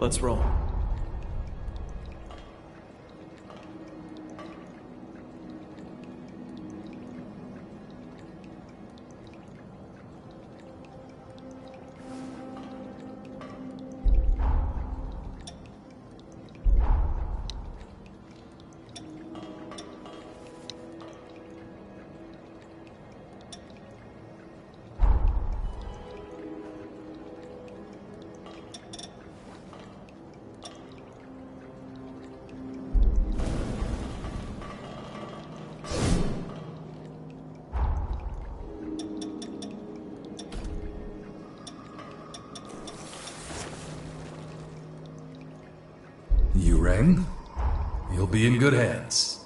Let's roll. You rang? You'll be in good hands.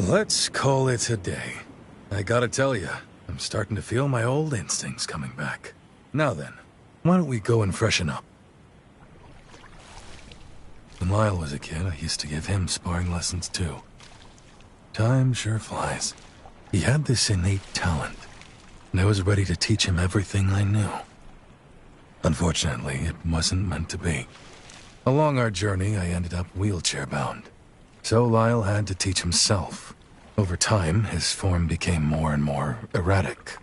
Let's call it a day. I gotta tell you, I'm starting to feel my old instincts coming back. Now then, why don't we go and freshen up? When Lyle was a kid, I used to give him sparring lessons too. Time sure flies. He had this innate talent, and I was ready to teach him everything I knew. Unfortunately, it wasn't meant to be. Along our journey, I ended up wheelchair-bound. So Lyle had to teach himself. Over time, his form became more and more erratic.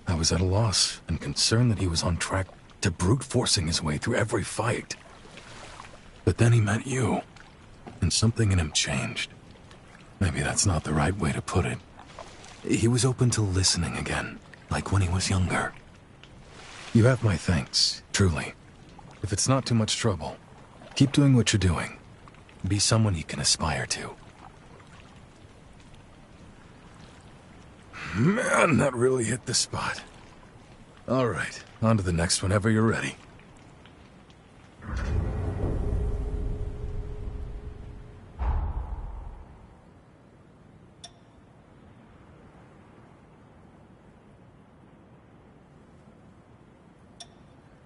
I was at a loss and concerned that he was on track to brute forcing his way through every fight. But then he met you, and something in him changed. Maybe that's not the right way to put it. He was open to listening again, like when he was younger. You have my thanks, truly. If it's not too much trouble, keep doing what you're doing. Be someone he can aspire to. Man, that really hit the spot. All right, on to the next whenever you're ready.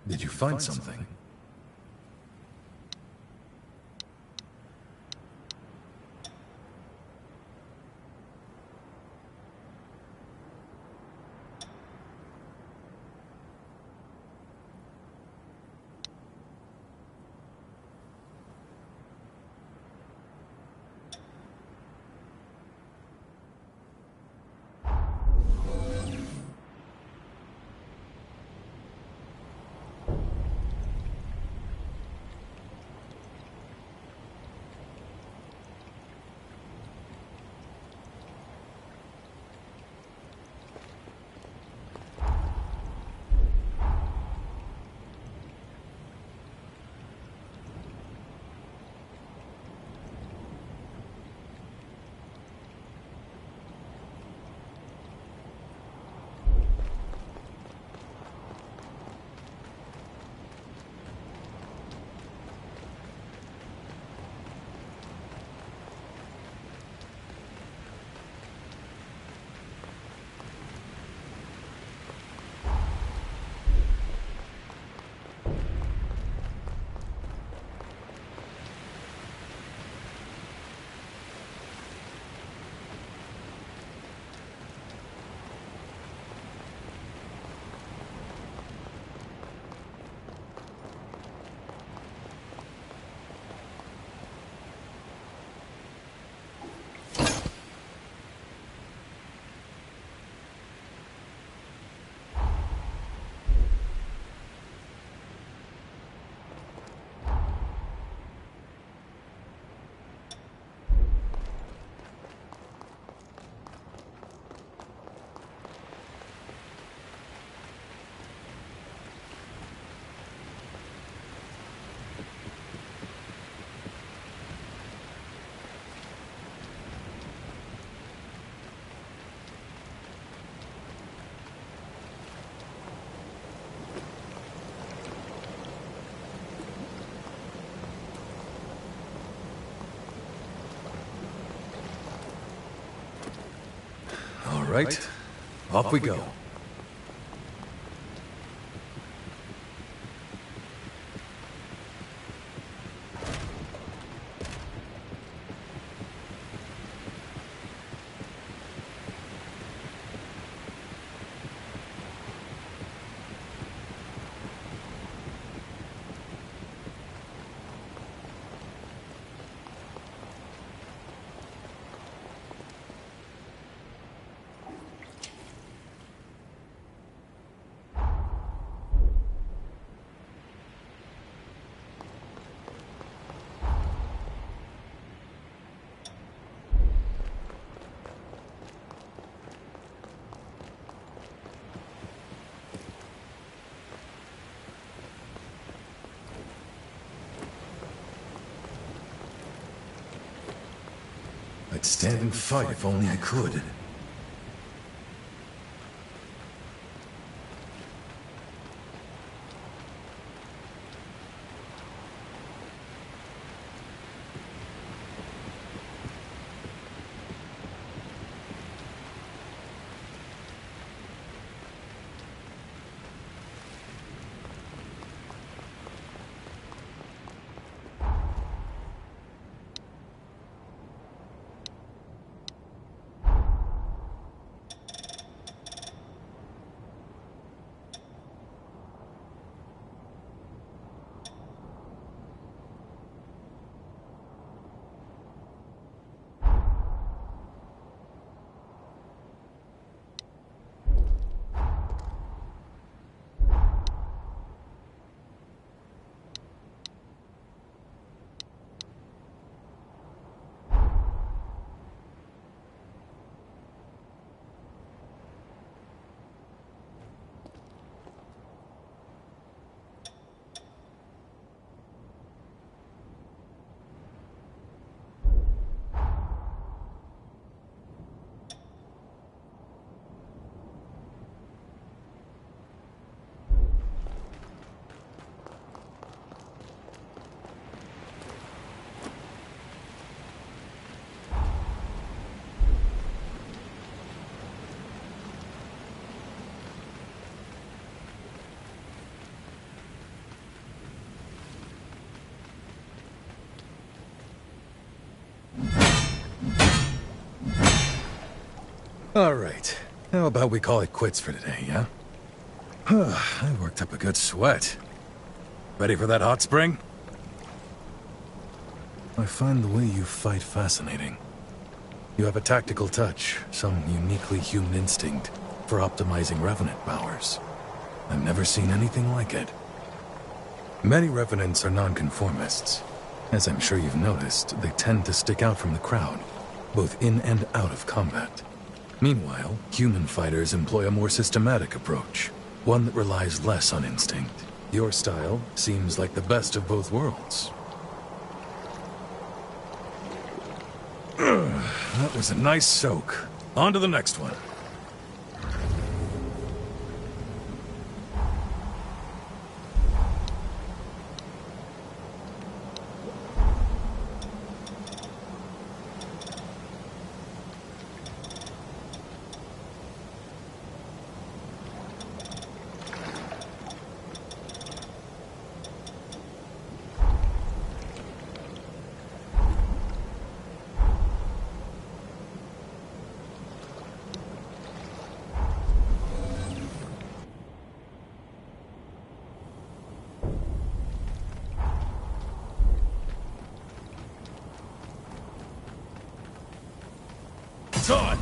Did you find something? right, off we go. I'd stand and fight if only I could. All right. How about we call it quits for today, yeah? I worked up a good sweat. Ready for that hot spring? I find the way you fight fascinating. You have a tactical touch, some uniquely human instinct for optimizing revenant powers. I've never seen anything like it. Many revenants are nonconformists. As I'm sure you've noticed, they tend to stick out from the crowd, both in and out of combat. Meanwhile, human fighters employ a more systematic approach, one that relies less on instinct. Your style seems like the best of both worlds. That was a nice soak. On to the next one. It's on!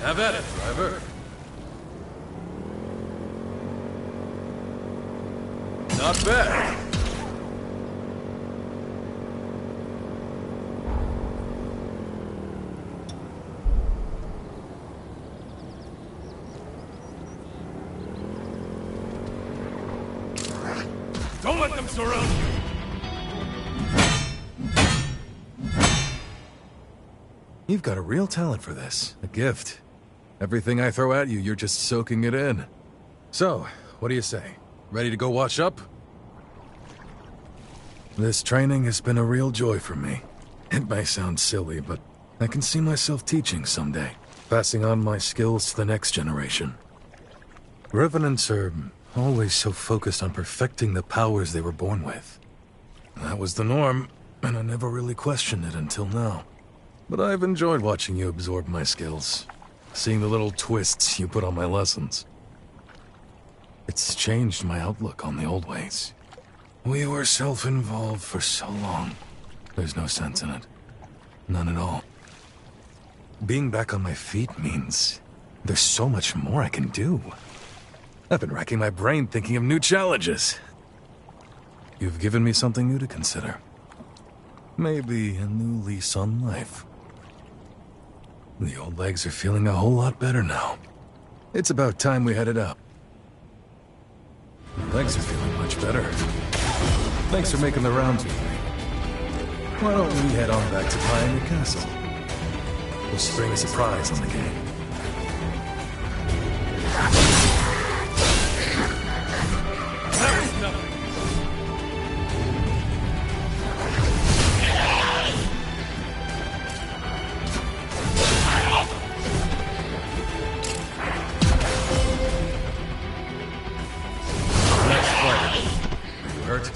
Have at it, driver. Not bad. Don't let them surround you! You've got a real talent for this. A gift. Everything I throw at you, you're just soaking it in. So, what do you say? Ready to go wash up? This training has been a real joy for me. It may sound silly, but I can see myself teaching someday, passing on my skills to the next generation. Revenants are always so focused on perfecting the powers they were born with. That was the norm, and I never really questioned it until now. But I've enjoyed watching you absorb my skills, seeing the little twists you put on my lessons. It's changed my outlook on the old ways. We were self-involved for so long. There's no sense in it. None at all. Being back on my feet means there's so much more I can do. I've been racking my brain thinking of new challenges. You've given me something new to consider. Maybe a new lease on life. The old legs are feeling a whole lot better now. It's about time we headed out. My legs are feeling much better. Thanks for making the rounds with me. Why don't we head on back to Pioneer Castle? We'll spring a surprise on the game. That is nothing! Next fighter. Are you hurt?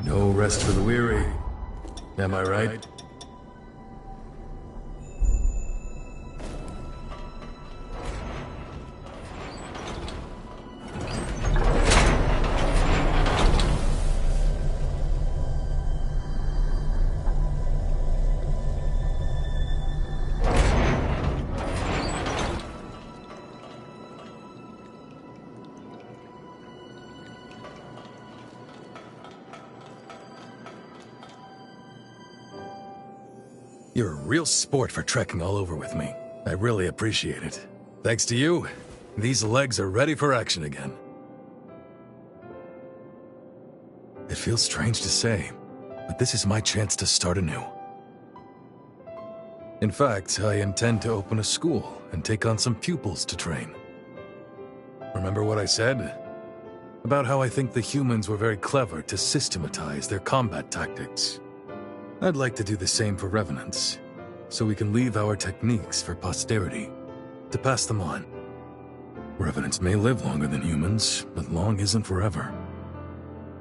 No rest for the weary. Am I right? You're a real sport for trekking all over with me. I really appreciate it. Thanks to you, these legs are ready for action again. It feels strange to say, but this is my chance to start anew. In fact, I intend to open a school and take on some pupils to train. Remember what I said? About how I think the humans were very clever to systematize their combat tactics. I'd like to do the same for Revenants, so we can leave our techniques for posterity, to pass them on. Revenants may live longer than humans, but long isn't forever.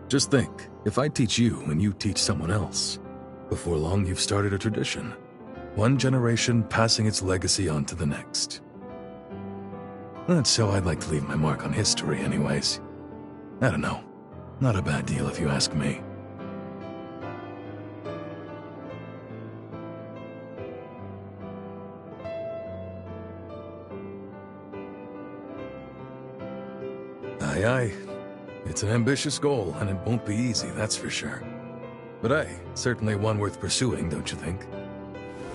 Just think, if I teach you and you teach someone else, before long you've started a tradition. One generation passing its legacy on to the next. That's how I'd like to leave my mark on history anyways. I don't know. Not a bad deal if you ask me. Aye, aye. It's an ambitious goal, and it won't be easy, that's for sure. But hey, certainly one worth pursuing, don't you think?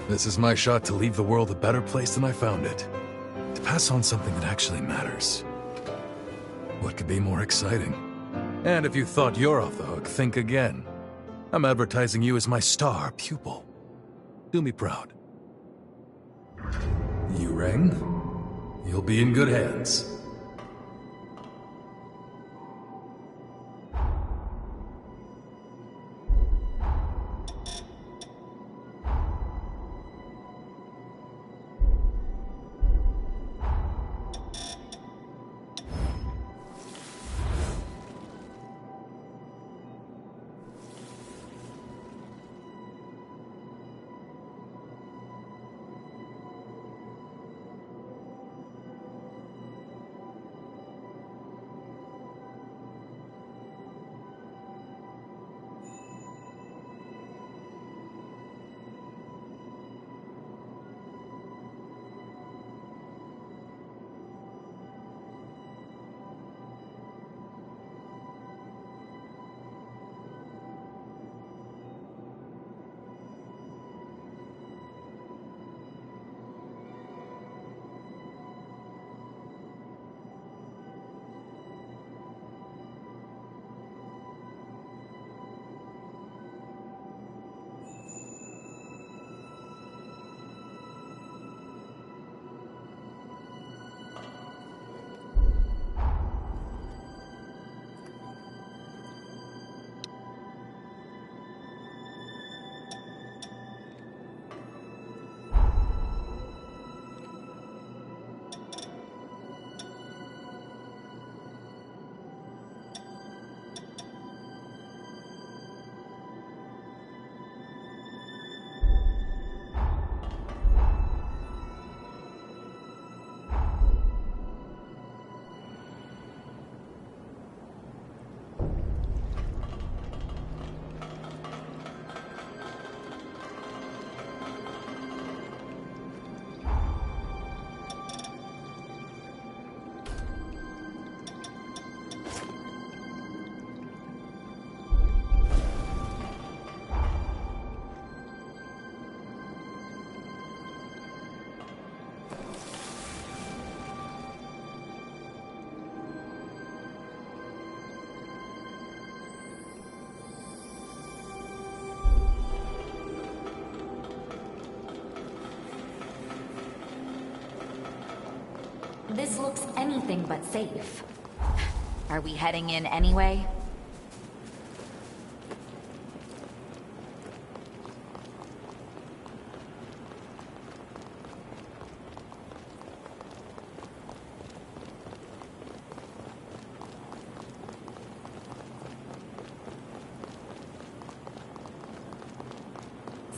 This is my shot to leave the world a better place than I found it. To pass on something that actually matters. What could be more exciting? And if you thought you're off the hook, think again. I'm advertising you as my star pupil. Do me proud. You rang? You'll be in good hands. This looks anything but safe. Are we heading in anyway?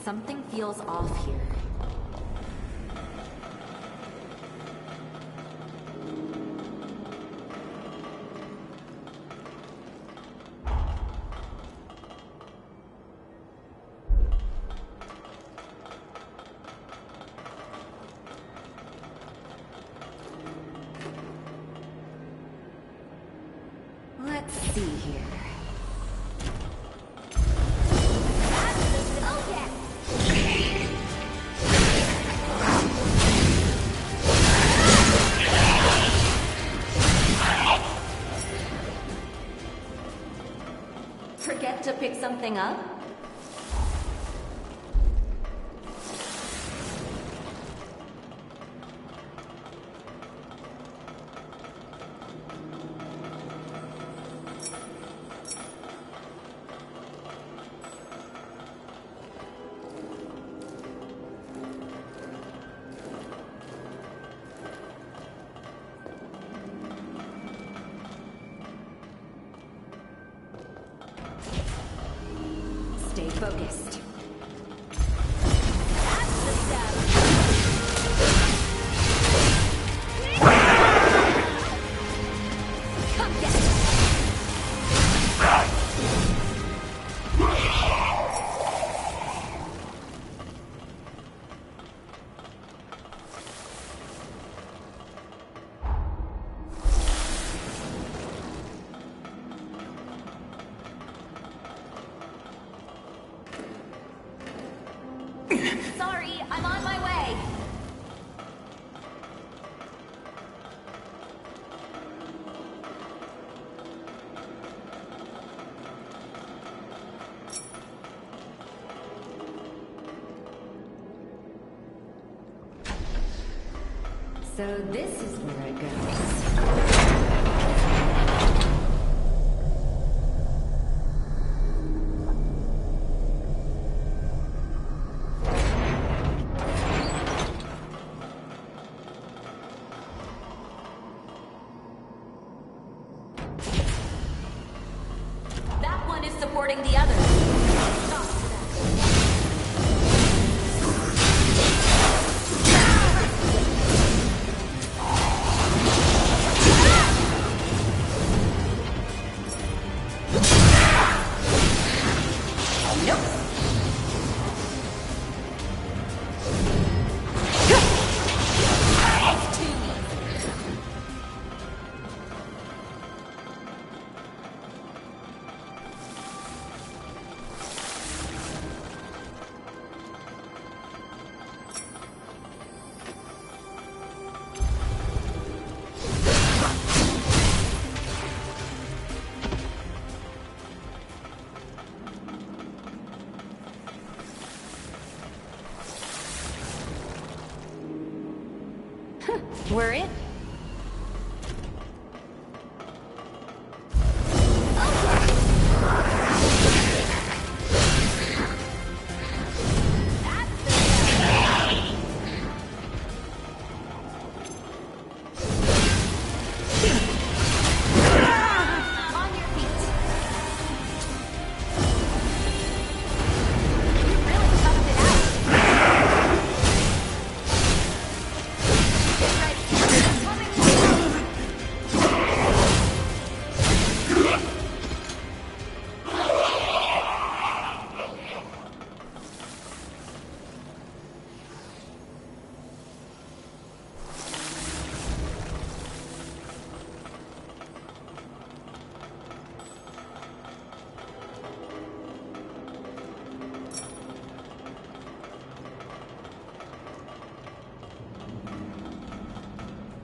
Something feels off here. Let's see here. Forget to pick something up? Stay focused. That's the step. Come get it. Sorry, I'm on my way. So this is where it goes. That one is supporting the other. Stop We're in.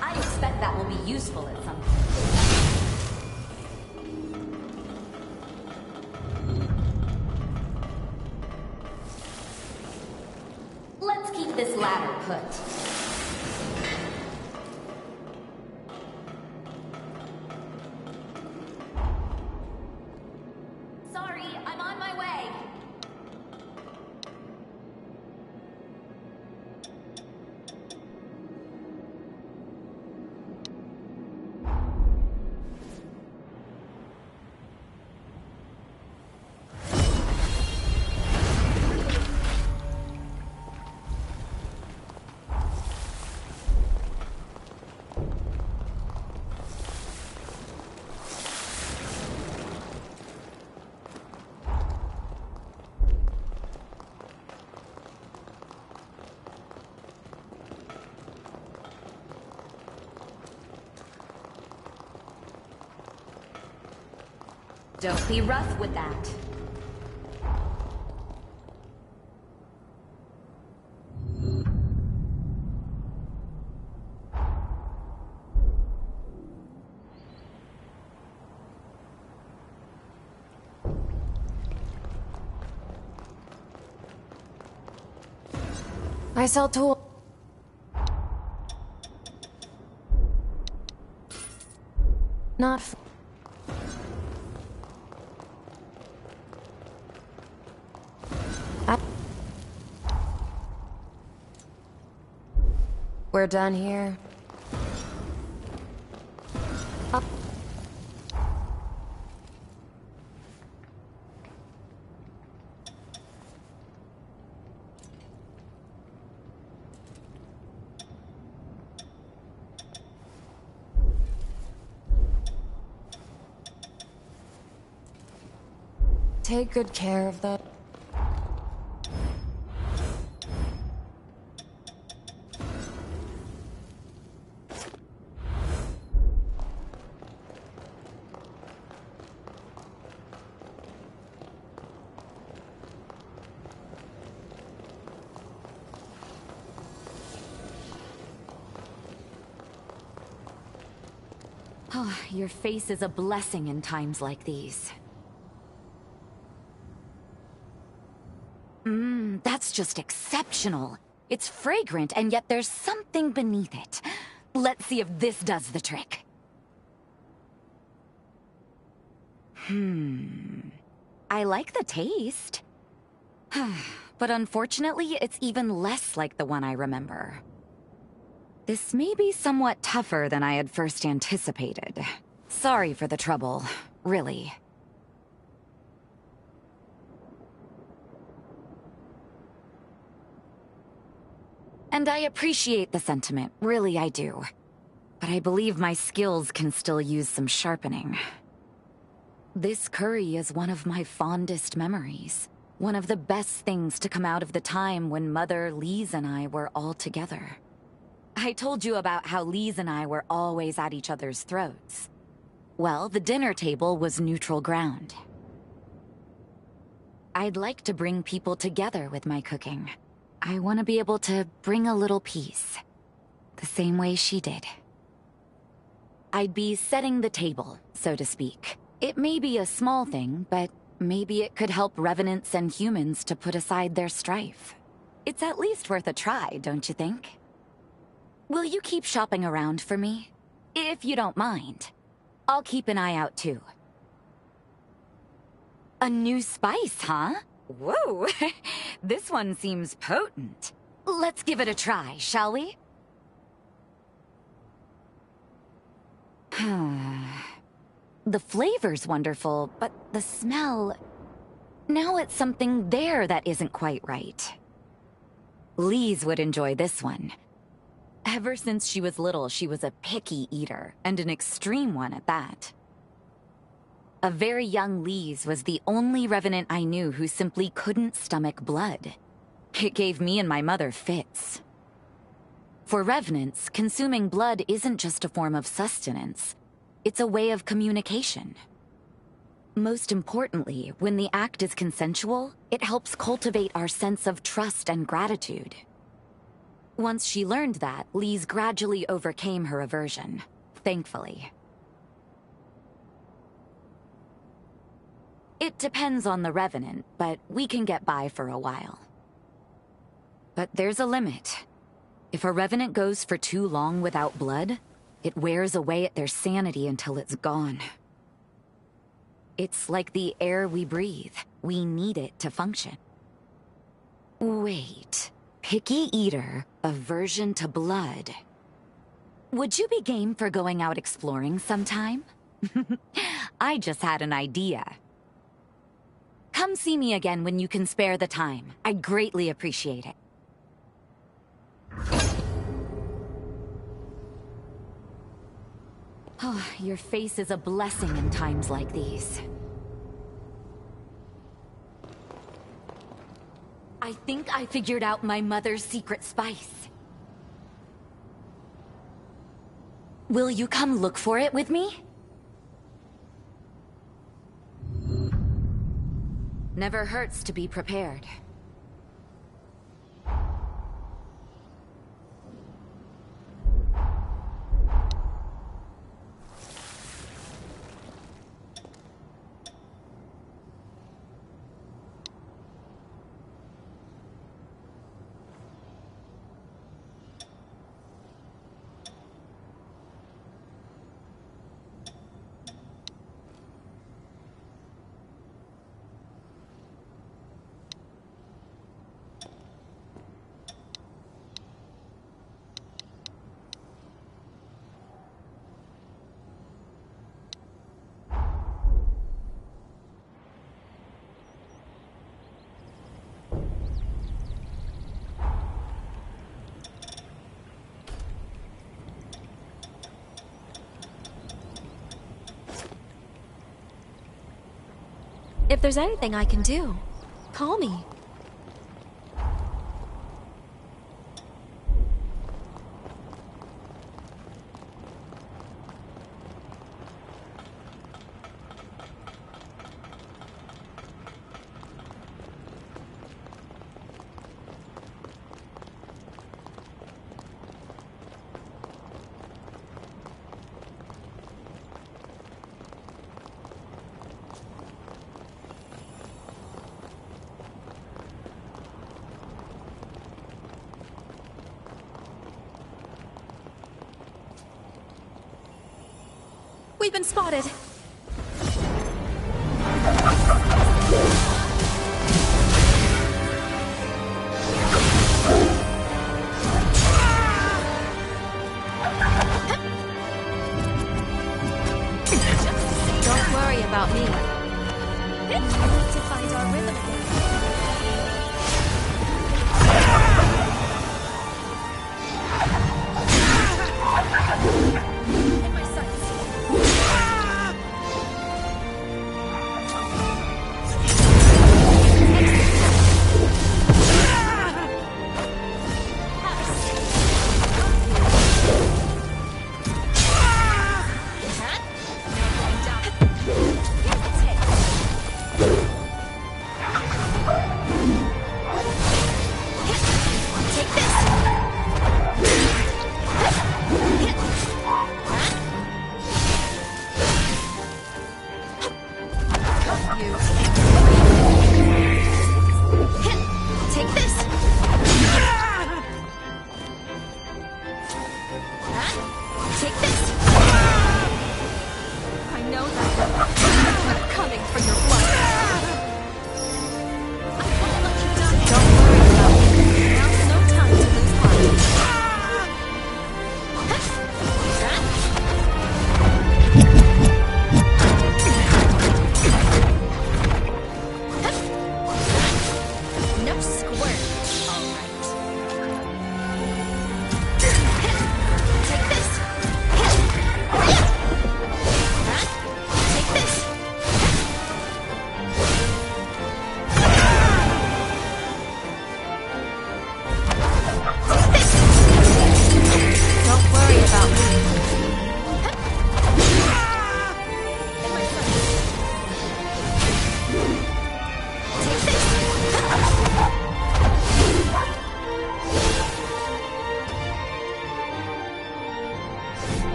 I expect that will be useful at some point. Let's keep this ladder put. Don't be rough with that. I sell tools. Not f- We're done here. Take good care of that. Oh, your face is a blessing in times like these. That's just exceptional. It's fragrant, and yet there's something beneath it. Let's see if this does the trick. I like the taste. But unfortunately, it's even less like the one I remember. This may be somewhat tougher than I had first anticipated. Sorry for the trouble, really. And I appreciate the sentiment, really I do. But I believe my skills can still use some sharpening. This curry is one of my fondest memories. One of the best things to come out of the time when Mother, Lise, and I were all together. I told you about how Lise and I were always at each other's throats. Well, the dinner table was neutral ground. I'd like to bring people together with my cooking. I want to be able to bring a little peace, the same way she did. I'd be setting the table, so to speak. It may be a small thing, but maybe it could help revenants and humans to put aside their strife. It's at least worth a try, don't you think? Will you keep shopping around for me? If you don't mind. I'll keep an eye out too. A new spice, huh? Whoa, this one seems potent. Let's give it a try, shall we? The flavor's wonderful, but the smell... Now it's something there that isn't quite right. Lise would enjoy this one. Ever since she was little, she was a picky eater, and an extreme one at that. A very young Lise was the only revenant I knew who simply couldn't stomach blood. It gave me and my mother fits. For revenants, consuming blood isn't just a form of sustenance. It's a way of communication. Most importantly, when the act is consensual, it helps cultivate our sense of trust and gratitude. Once she learned that, Lise gradually overcame her aversion, thankfully. It depends on the revenant, but we can get by for a while. But there's a limit. If a revenant goes for too long without blood, it wears away at their sanity until it's gone. It's like the air we breathe. We need it to function. Wait. Picky eater, aversion to blood. Would you be game for going out exploring sometime? I just had an idea. Come see me again when you can spare the time. I'd greatly appreciate it. Oh, your face is a blessing in times like these. I think I figured out my mother's secret spice. Will you come look for it with me? Never hurts to be prepared. If there's anything I can do, call me. We've been spotted. Don't worry about me. We need to find our rhythm again.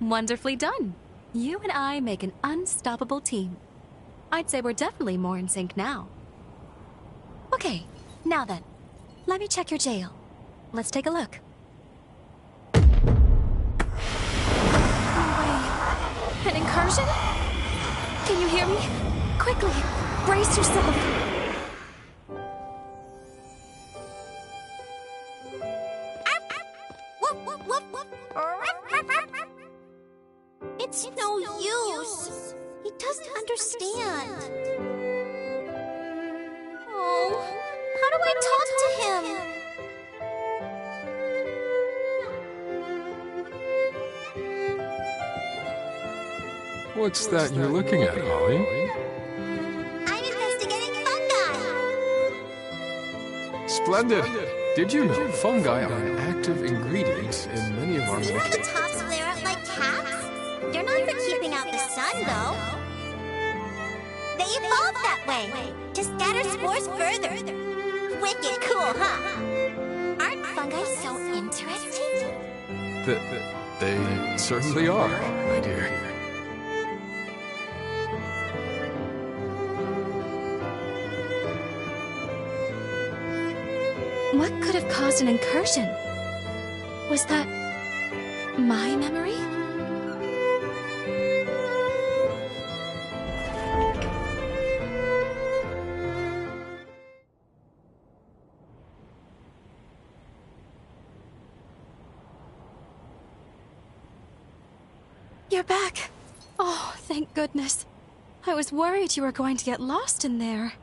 Wonderfully done. You and I make an unstoppable team. I'd say we're definitely more in sync now. Okay, now then, let me check your jail. Let's take a look. No way. An incursion? Can you hear me? Quickly, brace yourself. It's no use. He doesn't understand. Oh, how do I talk to him? What's that you're looking at, Holly? I'm investigating fungi. Splendid! Did you know fungi are an active ingredient in many of our Do you have the medications? tops flare out like cats? You're not fun, though. They evolve that way, to scatter spores further. Wicked cool, huh? Aren't fungi so interesting? They certainly are, my dear. What could have caused an incursion? Was that my memory? You're back. Oh, thank goodness. I was worried you were going to get lost in there.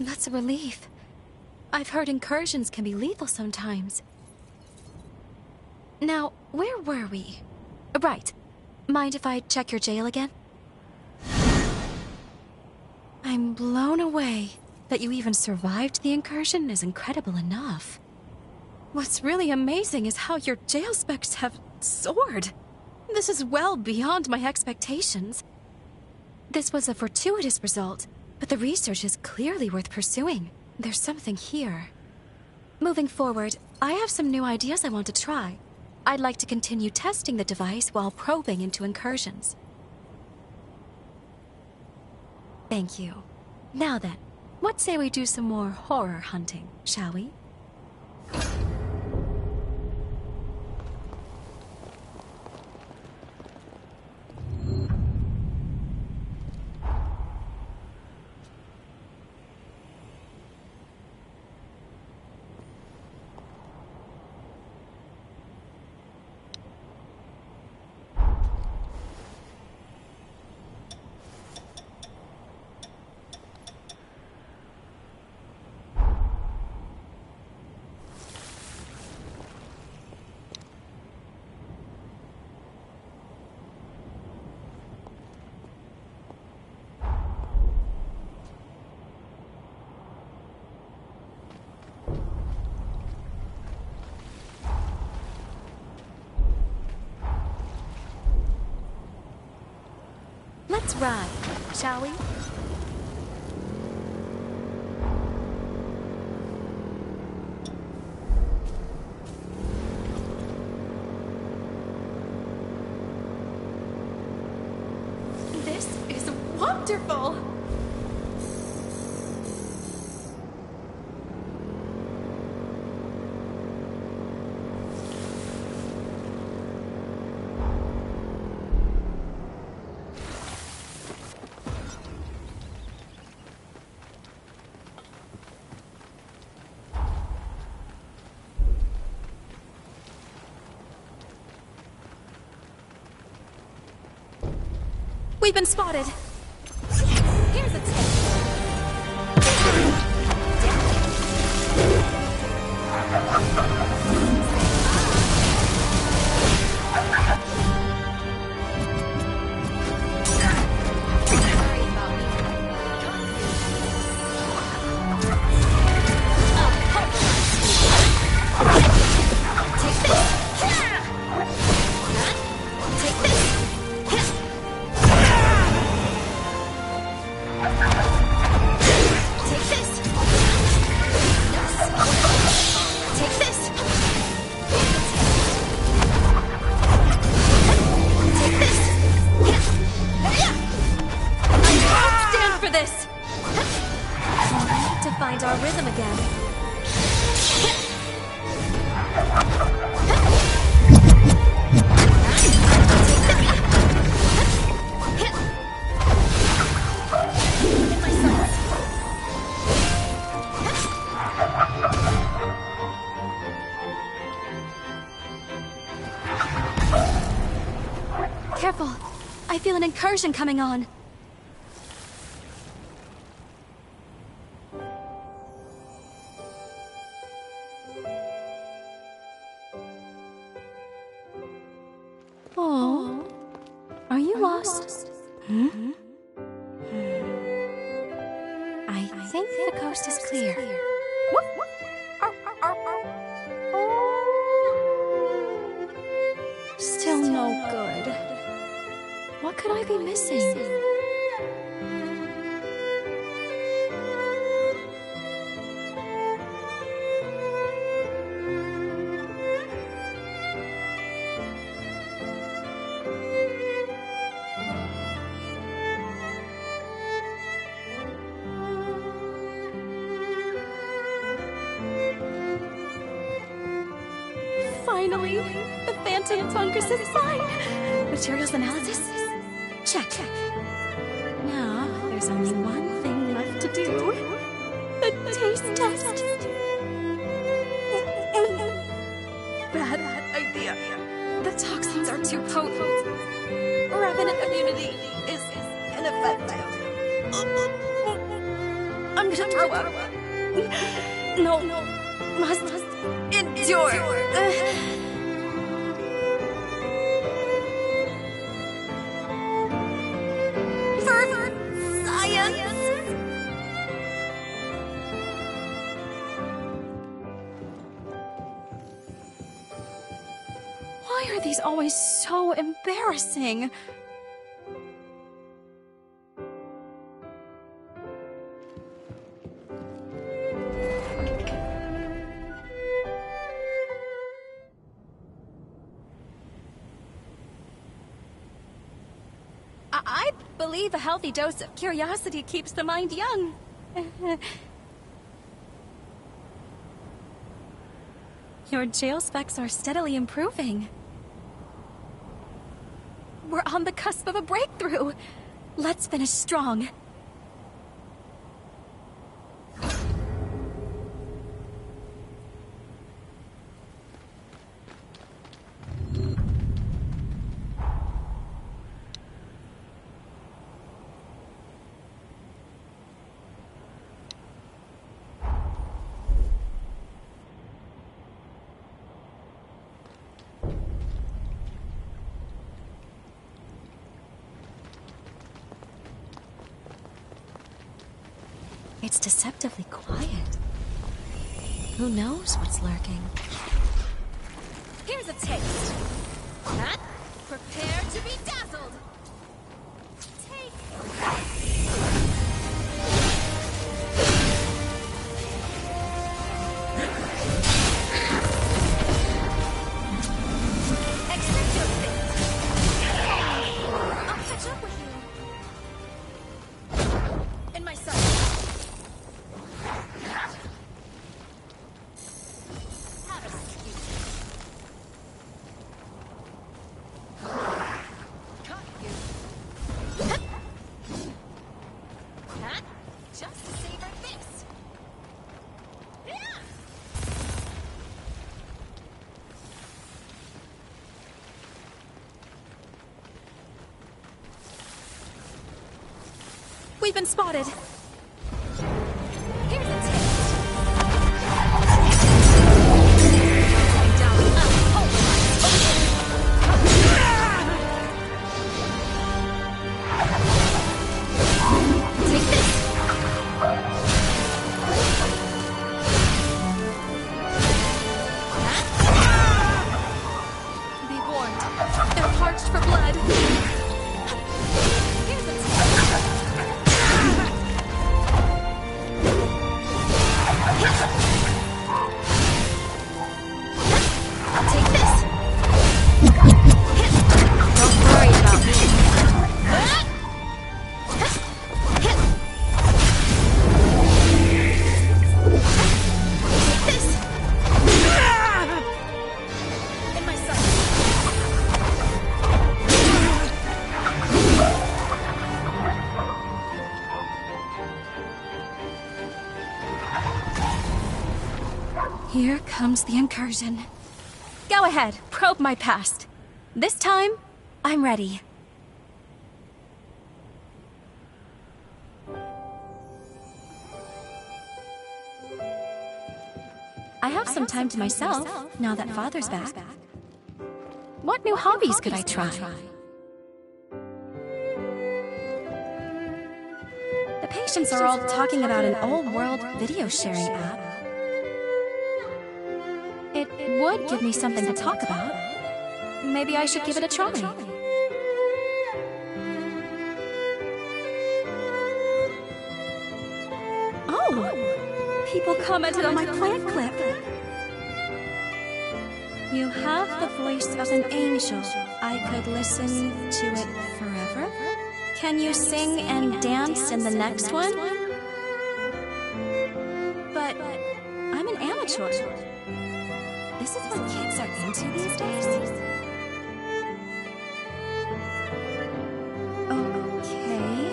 That's a relief. I've heard incursions can be lethal sometimes. Now, where were we? Right. Mind if I check your jail again? I'm blown away. That you even survived the incursion is incredible enough. What's really amazing is how your jail specs have soared. This is well beyond my expectations. This was a fortuitous result, but the research is clearly worth pursuing. There's something here. Moving forward, I have some new ideas I want to try. I'd like to continue testing the device while probing into incursions. Thank you. Now then, what say we do some more horror hunting, shall we? Let's ride, shall we? This is wonderful! We've been spotted. Here's a tip. Find our rhythm again. Careful! I feel an incursion coming on. Oh, are you lost? Hmm? I think the coast is clear. still no good. What could I be missing? Finally, the phantom fungus is fine. Materials analysis? Check. Now, there's only one thing left to do. The taste test. Bad idea. The toxins are too potent. Revenant immunity is ineffective. I'm gonna throw up. No, must endure. Why are these always so embarrassing? I believe a healthy dose of curiosity keeps the mind young. Your jail specs are steadily improving. We're on the cusp of a breakthrough. Let's finish strong. It's deceptively quiet. Who knows what's lurking? Here's a taste. Huh? Prepare to be dazzled. Take. Accept your fate. I'll catch up with you. In my sight. We've been spotted. Here's a taste. Take this. Be warned. They're parched for blood. Here's a taste. Take this. Don't worry about me. Take this. In my sight. Here comes the incursion. Go ahead, probe my past. This time, I'm ready. I have some time to myself, now that Father's back. What new hobbies could I try? The patients are all talking about an old-world video sharing app. It would give me something to talk about. maybe I should give it a try. Oh! People commented on my plant clip. You have the voice of an angel. I could listen to it forever. Can you sing and dance in the next one? But I'm an amateur. This is what kids are into these days? Okay.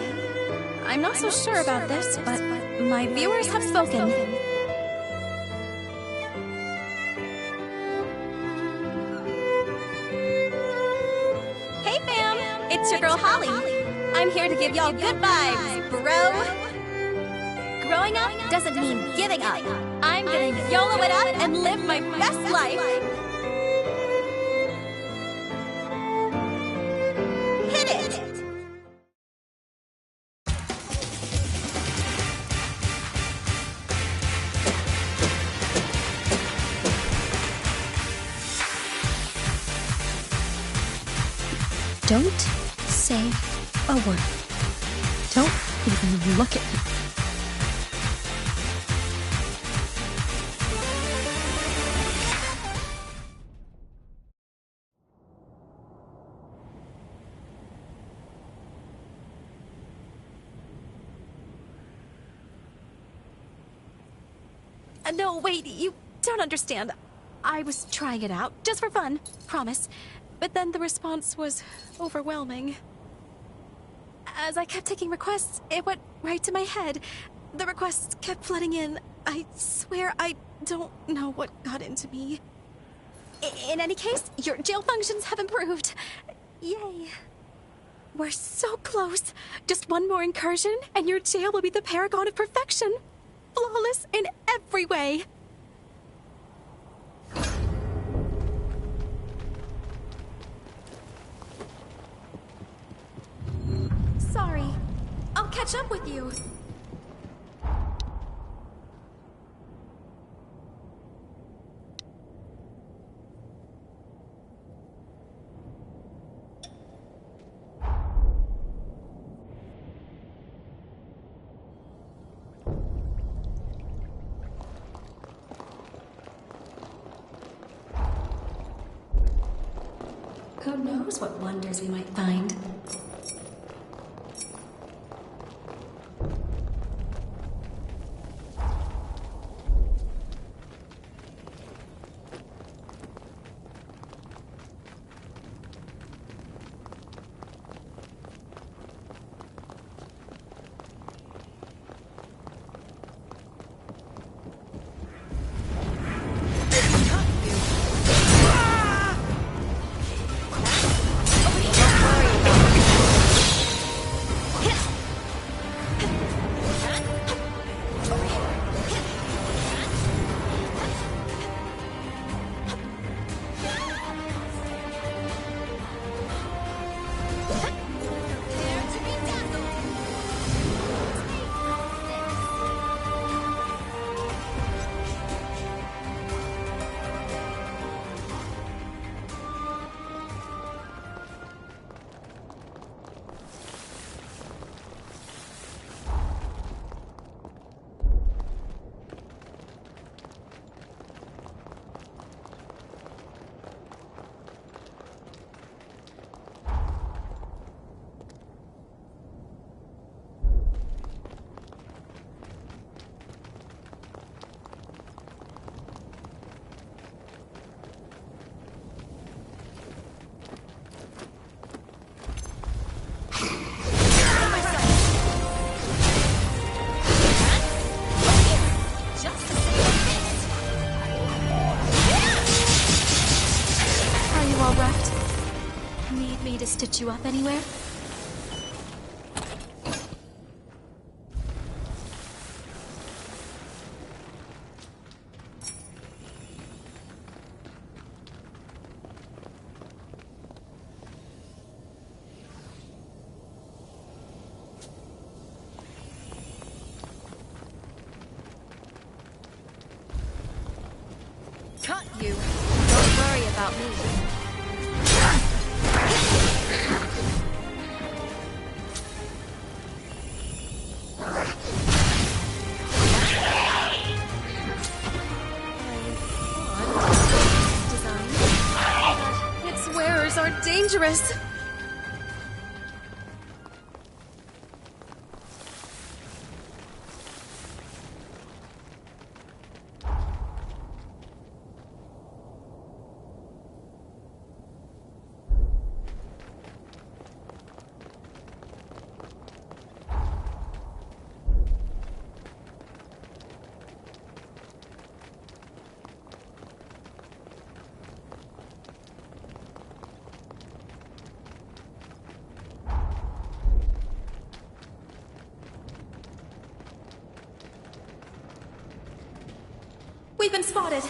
I'm not so sure about this, but my viewers have spoken. Hey fam, it's your girl Holly. I'm here to give y'all good vibes, bro. Growing up doesn't mean giving up. I'm gonna YOLO it up and live my best life. Hit it! Don't say a word. Don't even look at me. No, wait, you don't understand. I was trying it out, just for fun, promise. But then the response was overwhelming. As I kept taking requests, it went right to my head. The requests kept flooding in. I swear I don't know what got into me. In any case, your jail functions have improved. Yay. We're so close. Just one more incursion, and your jail will be the paragon of perfection. Flawless in every way. Sorry. I'll catch up with you. Who knows what wonders we might find? To stitch you up anywhere? Cut you. Don't worry about me. dangerous. We've been spotted.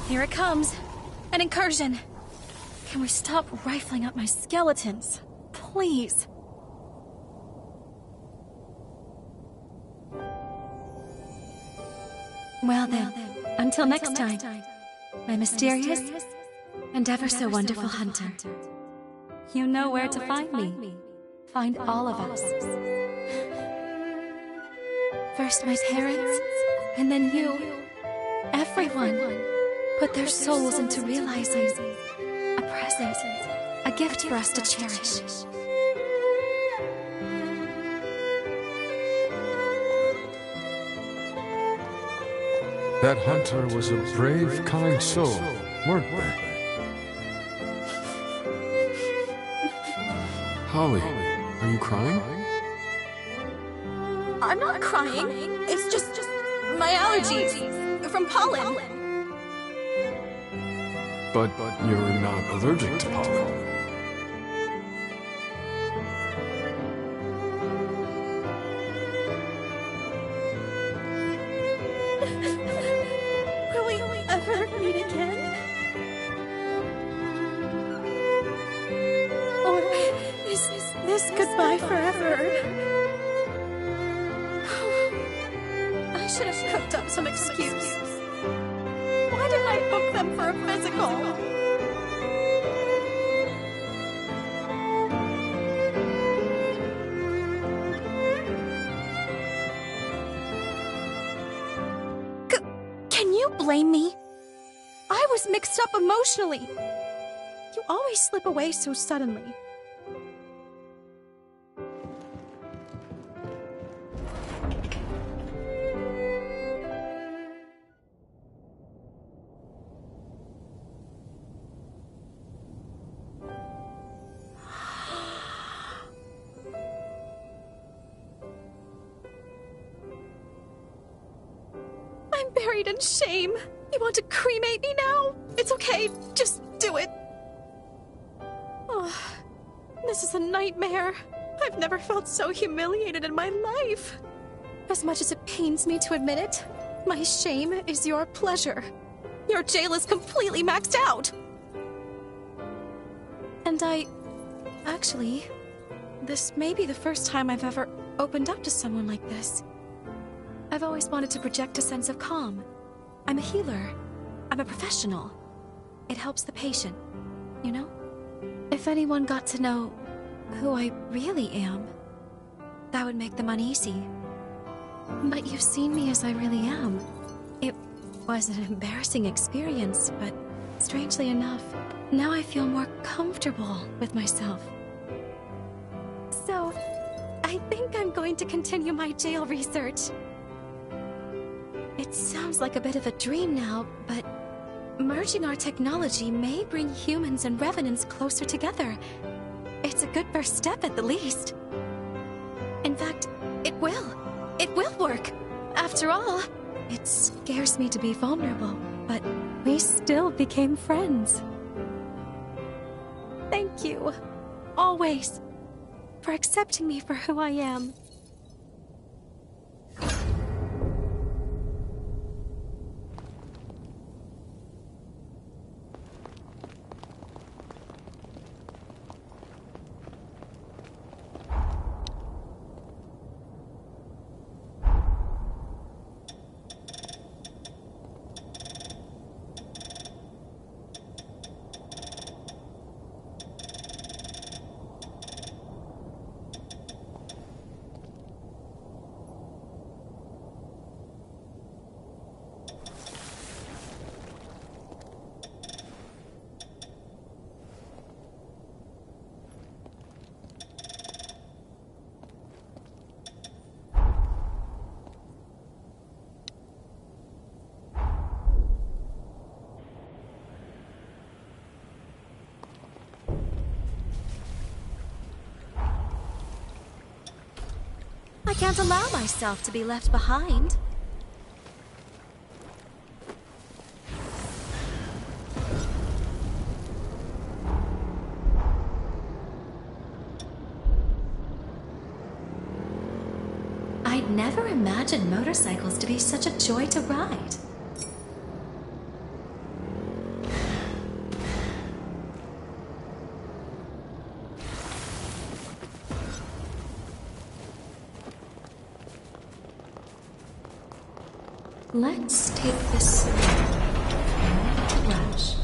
Here it comes. An incursion. Can we stop rifling up my skeletons? Please. Well then, until next time, my mysterious and ever so wonderful hunter. You know where to find me. Find all of us. First my parents, and then you. Everyone put their souls into realizing a present, a gift for us to cherish. That hunter was a brave, kind soul, weren't they? Holly, are you crying? I'm not crying. It's just my allergies from pollen. But you're not allergic to pollen. Will we ever meet again? Or is this goodbye forever? I should have cooked up some excuse. Why didn't I book them for a physical? Can you blame me? I was mixed up emotionally. You always slip away so suddenly. I'm buried in shame. You want to cremate me now? It's okay. Just do it. Oh, this is a nightmare. I've never felt so humiliated in my life. As much as it pains me to admit it, my shame is your pleasure. Your jail is completely maxed out. And I actually this may be the first time I've ever opened up to someone like this. I've always wanted to project a sense of calm. I'm a healer. I'm a professional. It helps the patient, you know? If anyone got to know who I really am, that would make them uneasy. But you've seen me as I really am. It was an embarrassing experience, but strangely enough, now I feel more comfortable with myself. So, I think I'm going to continue my jail research. It sounds like a bit of a dream now, but merging our technology may bring humans and revenants closer together. It's a good first step at the least. In fact, it will. It will work. After all, it scares me to be vulnerable, but we still became friends. Thank you, always, for accepting me for who I am. I can't allow myself to be left behind. I'd never imagined motorcycles to be such a joy to ride. Let's take this slow. Not to rush.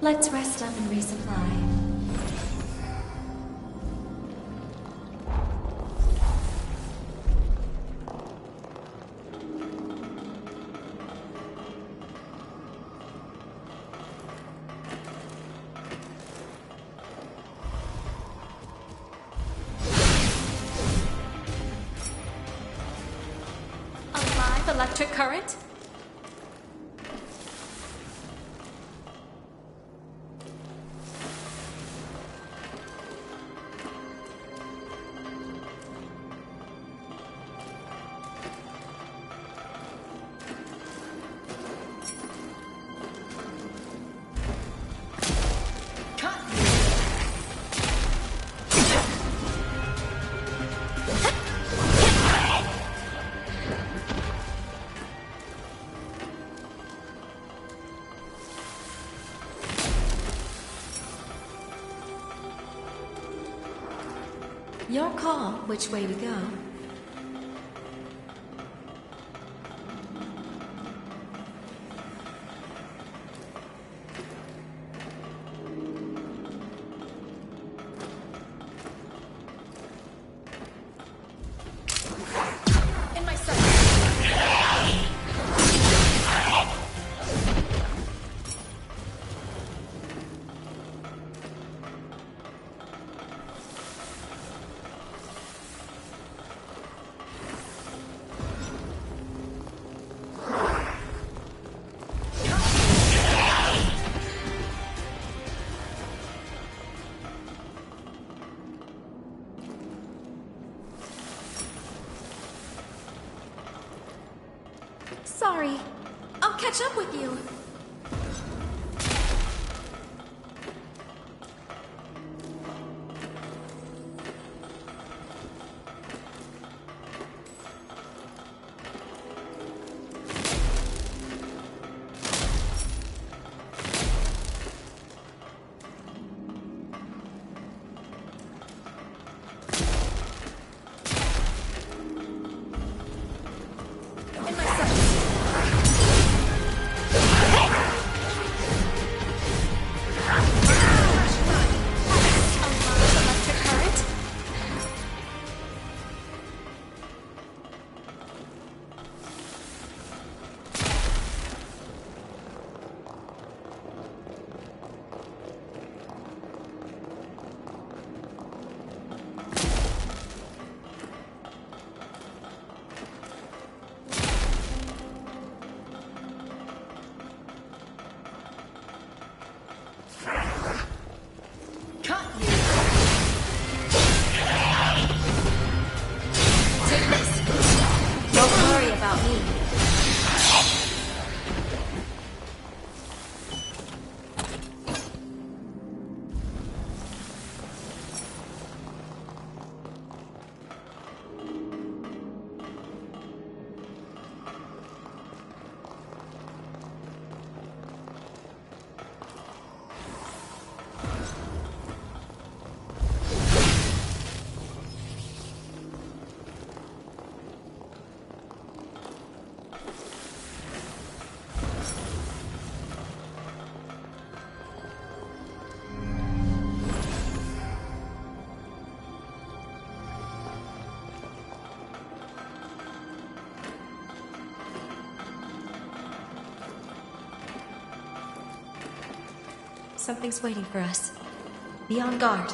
Let's rest up and resupply. Electric current? Your call, which way to go. In my sight. Sorry. I'll catch up with you. something's waiting for us. Be on guard.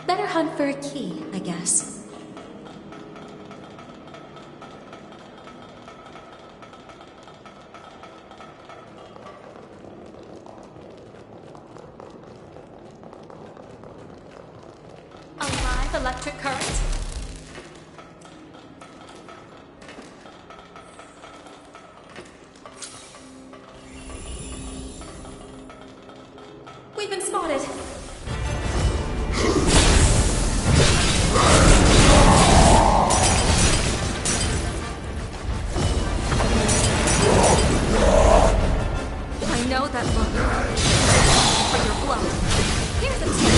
Better hunt for a key, I guess. A live electric current? We've been spotted. I know that look. For your blood. Here's a tip.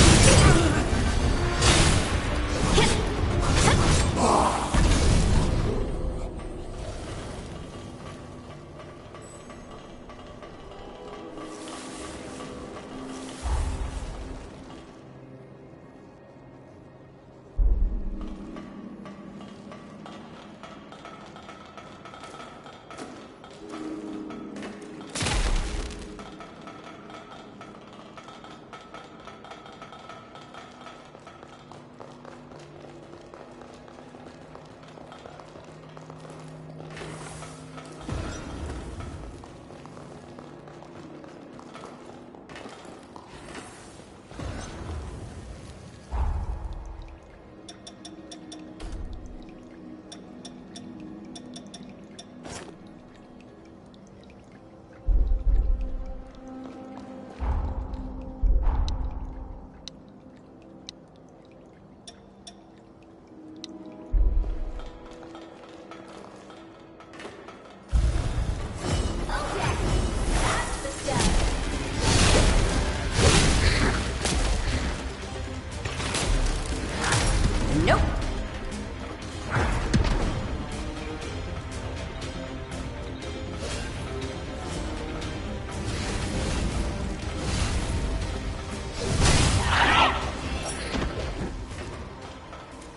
Nope.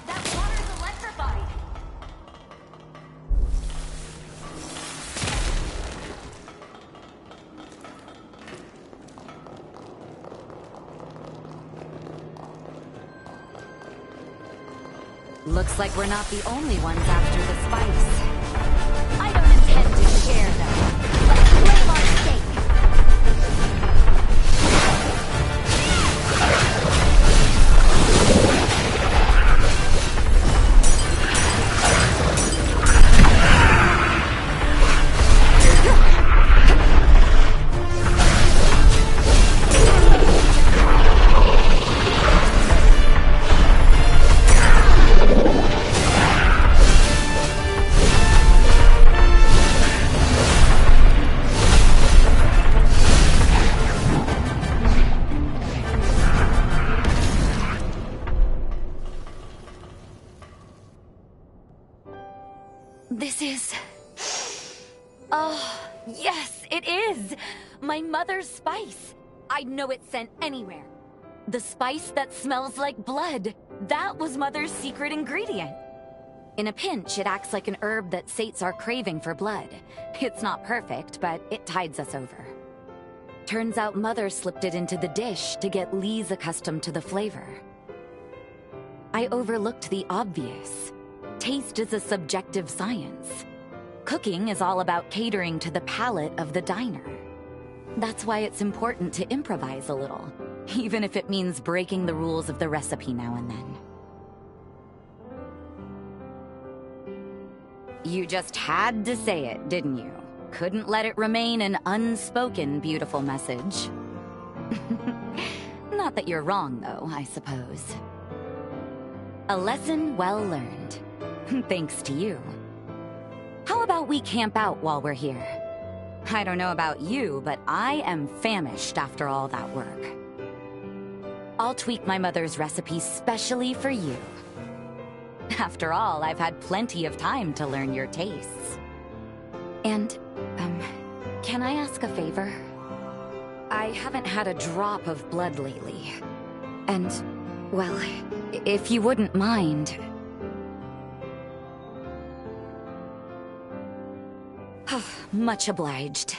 That water's electrified. Looks like we're not the only ones after the spice. I don't intend to share, though. Let's flame our steak. This is... Oh, yes, it is! My mother's spice. I'd know it sent anywhere. The spice that smells like blood. That was Mother's secret ingredient. In a pinch, it acts like an herb that sates our craving for blood. It's not perfect, but it tides us over. Turns out Mother slipped it into the dish to get Lise accustomed to the flavor. I overlooked the obvious. Taste is a subjective science. Cooking is all about catering to the palate of the diner. That's why it's important to improvise a little, even if it means breaking the rules of the recipe now and then. You just had to say it, didn't you? Couldn't let it remain an unspoken beautiful message. Not that you're wrong, though, I suppose. A lesson well learned. Thanks to you. How about we camp out while we're here? I don't know about you, but I am famished after all that work. I'll tweak my mother's recipe specially for you. After all, I've had plenty of time to learn your tastes. And, can I ask a favor? I haven't had a drop of blood lately. And, well, if you wouldn't mind... Much obliged.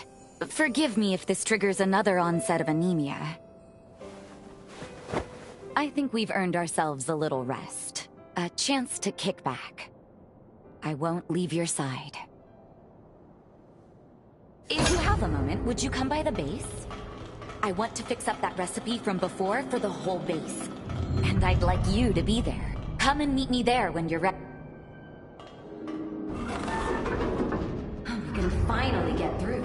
Forgive me if this triggers another onset of anemia. I think we've earned ourselves a little rest. A chance to kick back. I won't leave your side. If you have a moment, would you come by the base? I want to fix up that recipe from before for the whole base. And I'd like you to be there. Come and meet me there when you're ready. We can finally get through.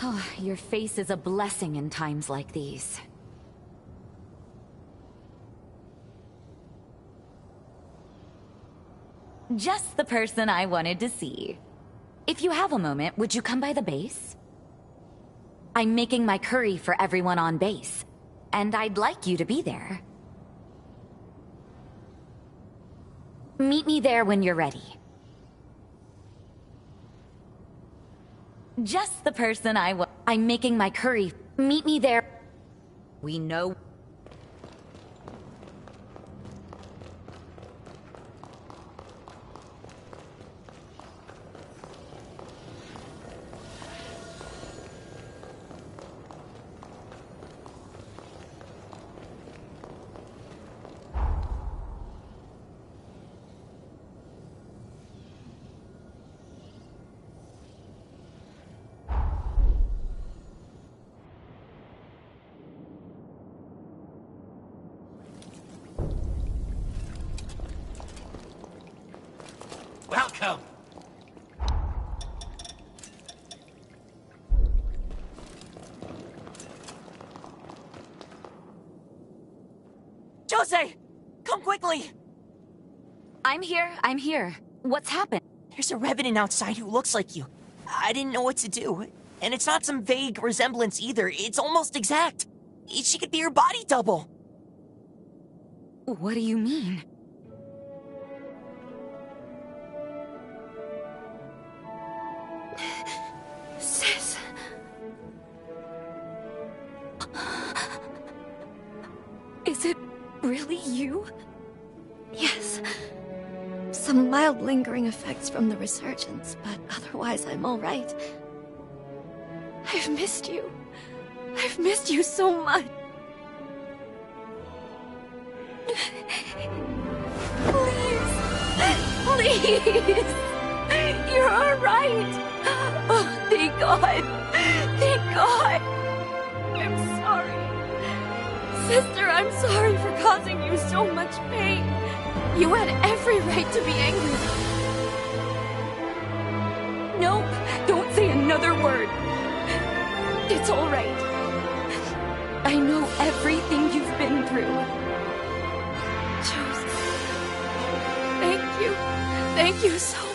Oh, your face is a blessing in times like these. Just the person I wanted to see. If you have a moment, would you come by the base? I'm making my curry for everyone on base, and I'd like you to be there. Meet me there when you're ready. Just the person I'm making my curry. Meet me there. We know. Welcome! Jose! Come quickly! I'm here. What's happened? There's a revenant outside who looks like you. I didn't know what to do. And it's not some vague resemblance either. It's almost exact. She could be your body double. What do you mean? Sis. Is it really you? Yes. Some mild lingering effects from the resurgence, but otherwise I'm all right. I've missed you. I've missed you so much. Please! You're all right! Oh, thank God! Thank God! I'm sorry. Sister, I'm sorry for causing you so much pain. You had every right to be angry. Nope, don't say another word. It's all right. I know everything you've been through. Joseph, thank you. Thank you so much.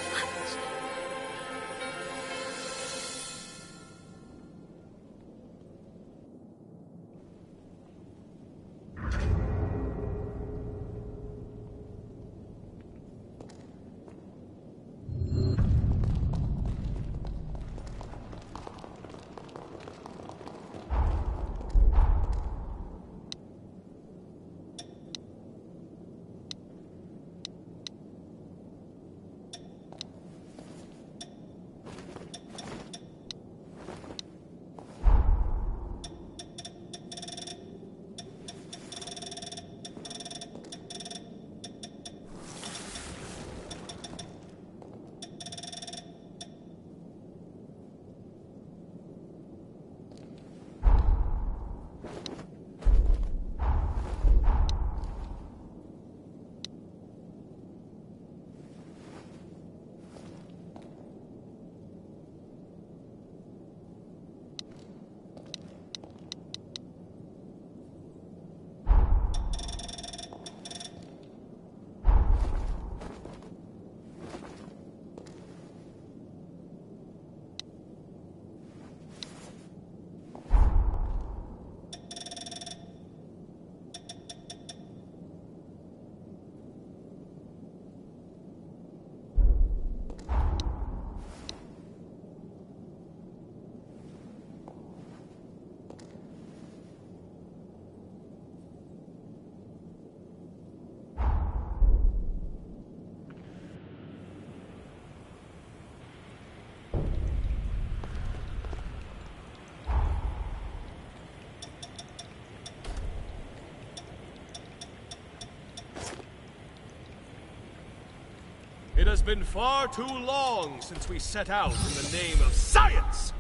been far too long since we set out in the name of science!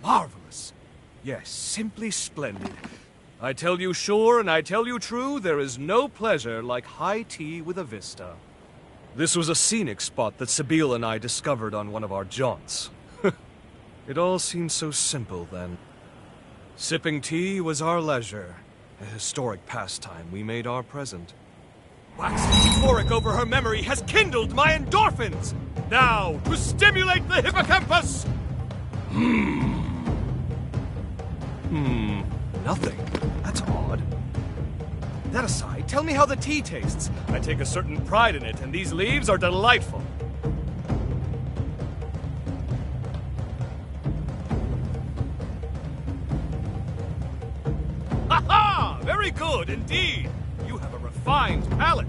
Marvelous. Yes, simply splendid. I tell you sure and I tell you true, there is no pleasure like high tea with a vista. This was a scenic spot that Sabine and I discovered on one of our jaunts. It all seemed so simple then. Sipping tea was our leisure, a historic pastime we made our present. Waxing euphoric over her memory has kindled my endorphins! Now, to stimulate the hippocampus! Nothing. That's odd. That aside, tell me how the tea tastes. I take a certain pride in it, and these leaves are delightful. Ha ha! Very good, indeed. You have a refined palate.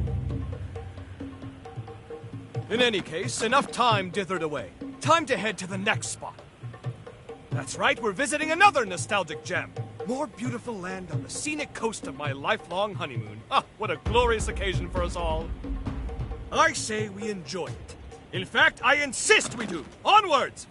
In any case, enough time dithered away. Time to head to the next spot. That's right, we're visiting another nostalgic gem. More beautiful land on the scenic coast of my lifelong honeymoon. Ah, what a glorious occasion for us all. I say we enjoy it. In fact, I insist we do. Onwards!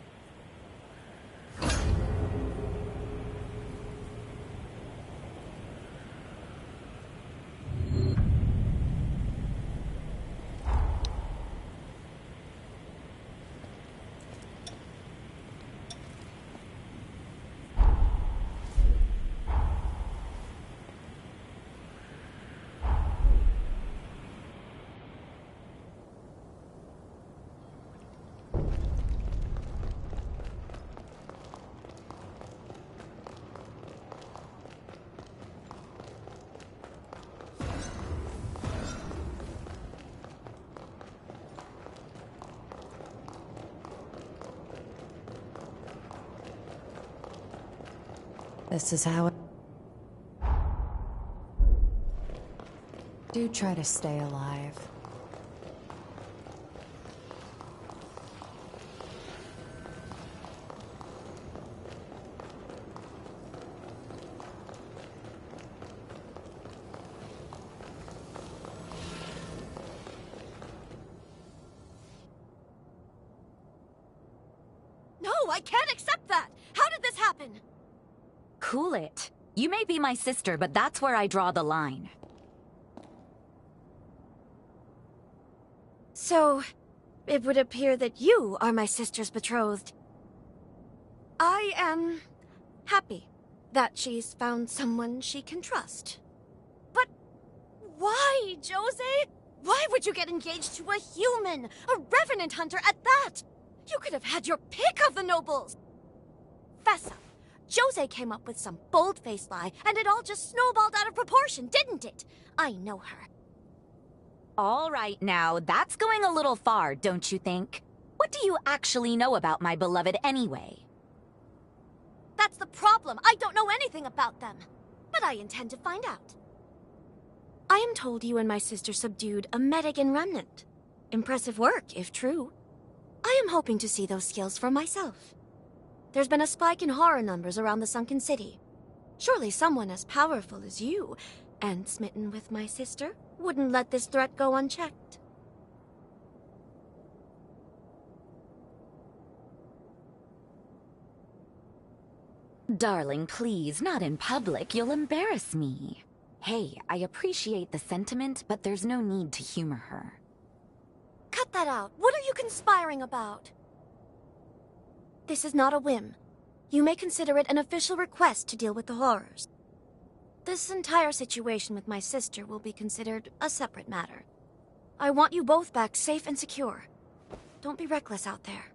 This is how it... Do try to stay alive. No, I can't accept that! How did this happen? Cool it. You may be my sister, but that's where I draw the line. So, it would appear that you are my sister's betrothed. I am happy that she's found someone she can trust. But why, Jose? Why would you get engaged to a human? A revenant hunter at that? You could have had your pick of the nobles. Fess up. Jose came up with some bold-faced lie, and it all just snowballed out of proportion, didn't it? I know her. All right now, that's going a little far, don't you think? What do you actually know about my beloved anyway? That's the problem. I don't know anything about them. But I intend to find out. I am told you and my sister subdued a Medigan remnant. Impressive work, if true. I am hoping to see those skills for myself. There's been a spike in horror numbers around the sunken city. Surely someone as powerful as you, and smitten with my sister, wouldn't let this threat go unchecked. Darling, please, not in public. You'll embarrass me. Hey, I appreciate the sentiment, but there's no need to humor her. Cut that out. What are you conspiring about? This is not a whim. You may consider it an official request to deal with the horrors. This entire situation with my sister will be considered a separate matter. I want you both back safe and secure. Don't be reckless out there.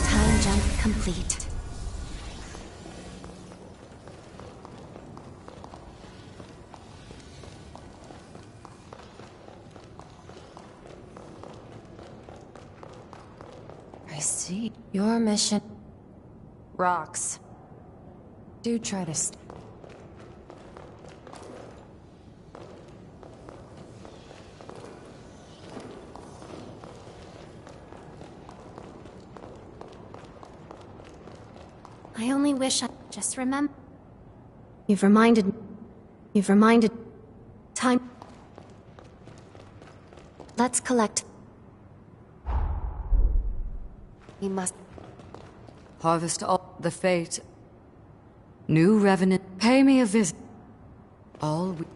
Time jump complete. I see. Your mission... Rocks. Do try to I only wish I just remember. You've reminded... Time... Let's collect... We must... Harvest all the fate. New revenant, pay me a visit. All we...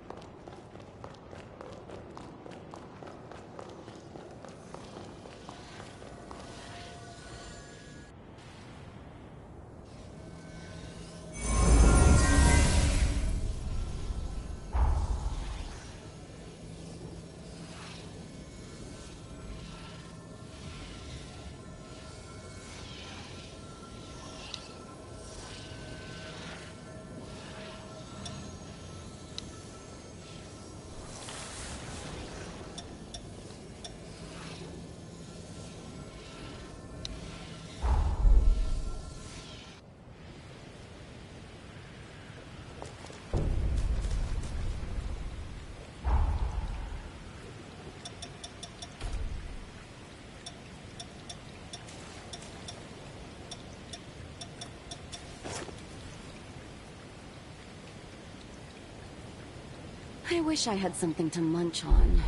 I wish I had something to munch on.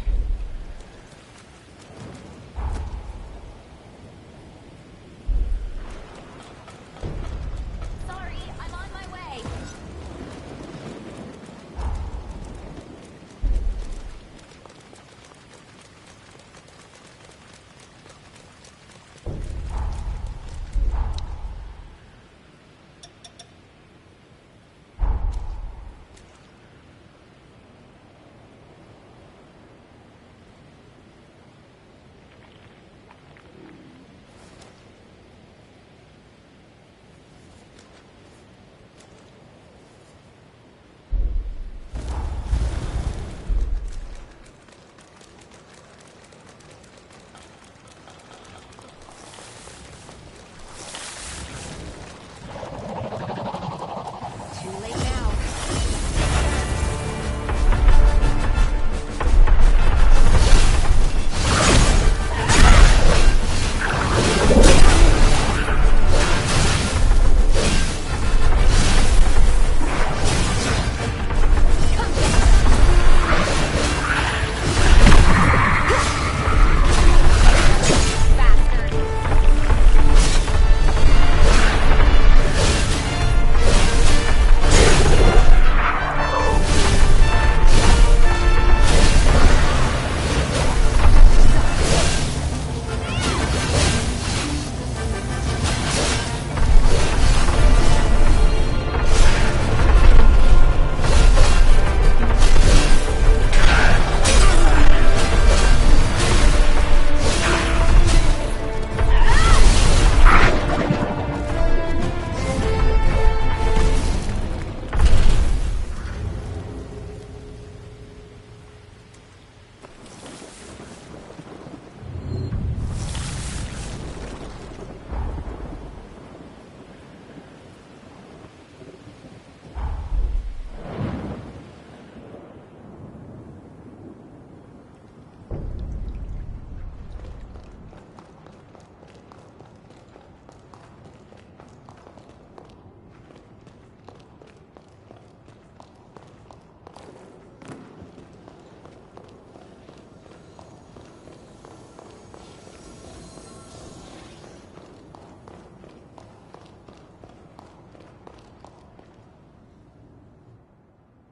Sorry, I'm on my way.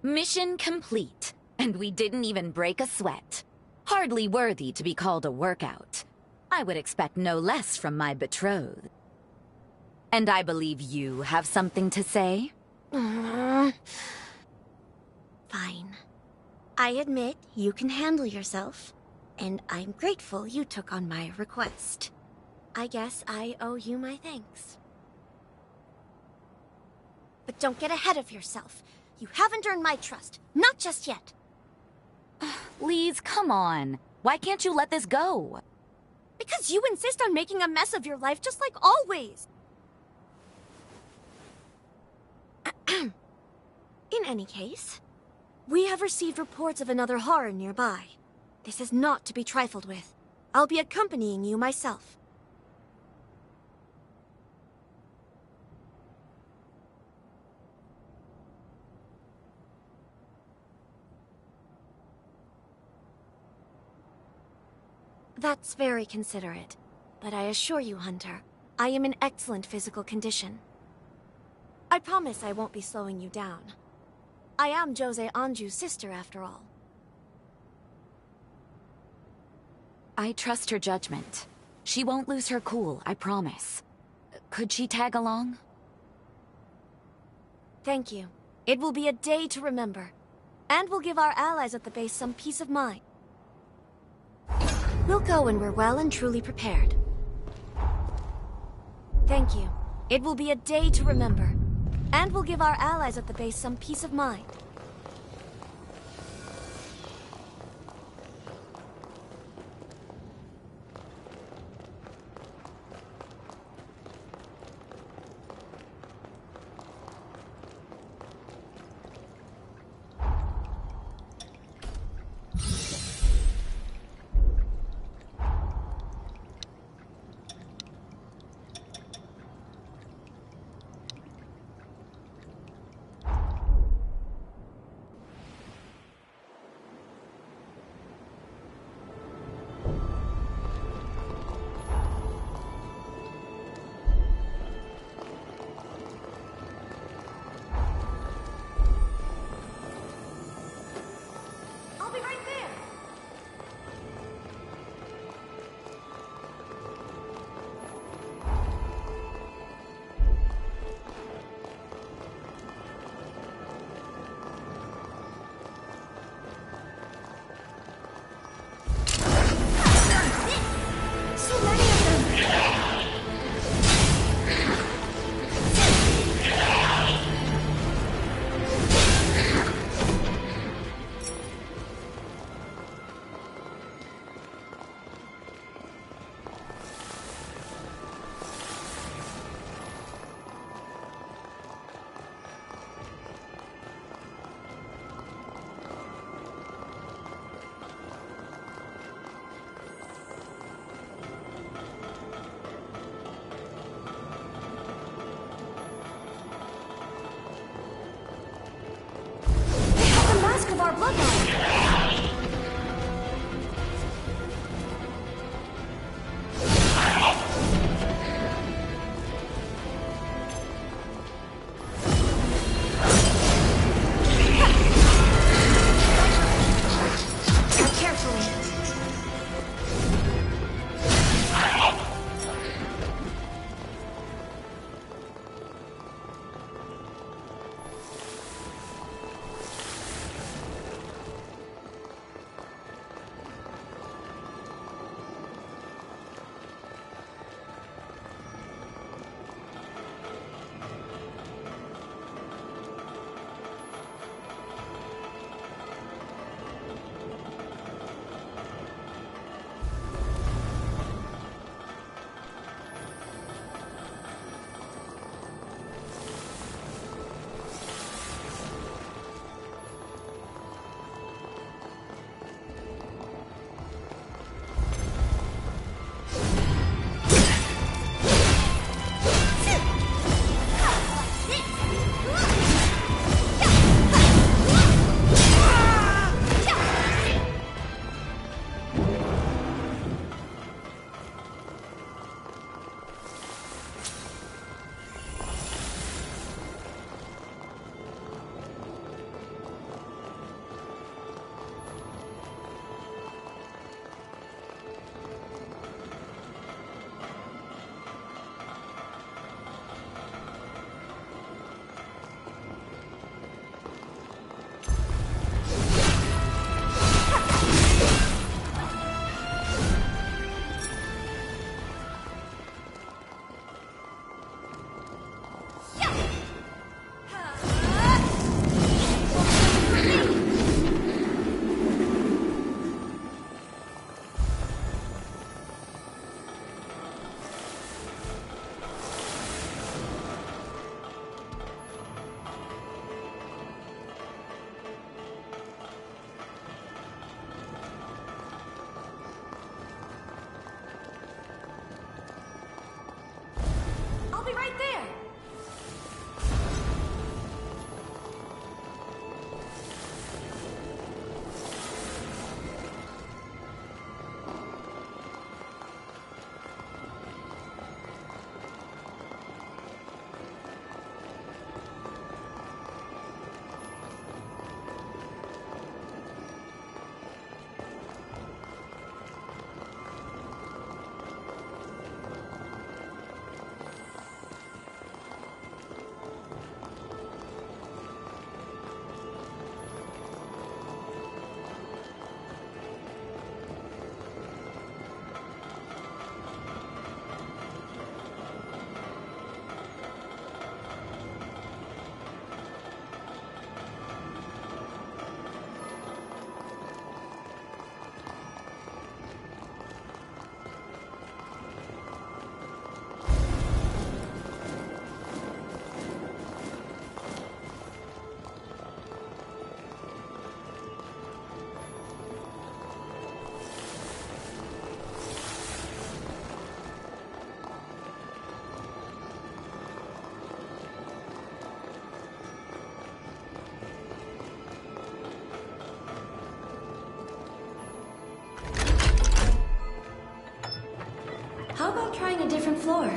Mission complete. And we didn't even break a sweat. Hardly worthy to be called a workout. I would expect no less from my betrothed. And I believe you have something to say? Fine. I admit you can handle yourself, and I'm grateful you took on my request. I guess I owe you my thanks. But don't get ahead of yourself. You haven't earned my trust. Not just yet. Lise, come on. Why can't you let this go? Because you insist on making a mess of your life just like always. In any case, we have received reports of another horror nearby. This is not to be trifled with. I'll be accompanying you myself. That's very considerate, but I assure you, Hunter, I am in excellent physical condition. I promise I won't be slowing you down. I am Jose Anju's sister, after all. I trust her judgment. She won't lose her cool, I promise. Could she tag along? Thank you. It will be a day to remember. And will give our allies at the base some peace of mind. We'll go when we're well and truly prepared. Thank you. It will be a day to remember. And will give our allies at the base some peace of mind. trying a different floor?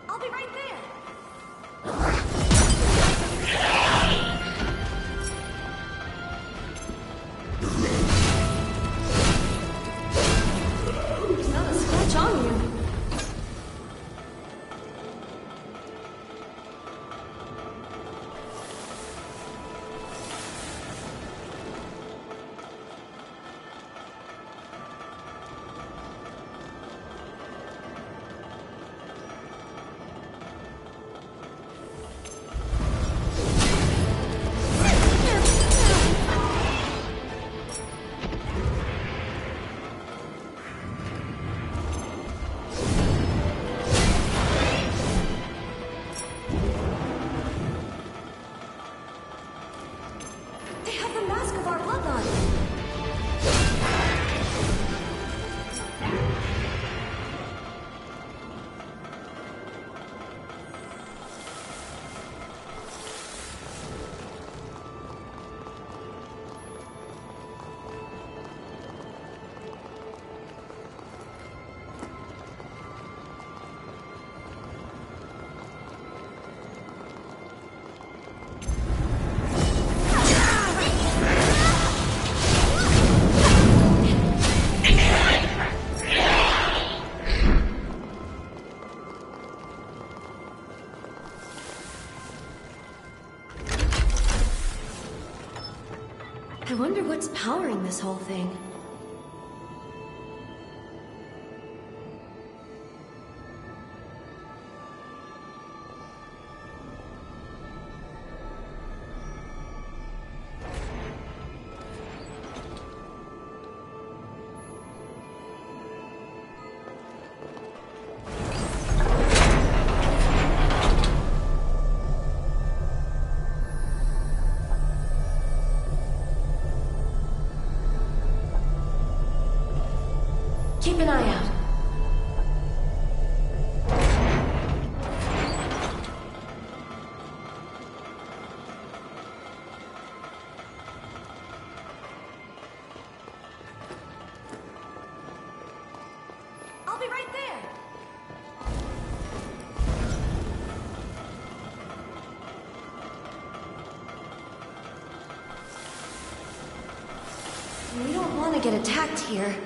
I'll be right there. There's not a scratch on you. I wonder what's powering this whole thing. Keep an eye out. I'll be right there. We don't want to get attacked here.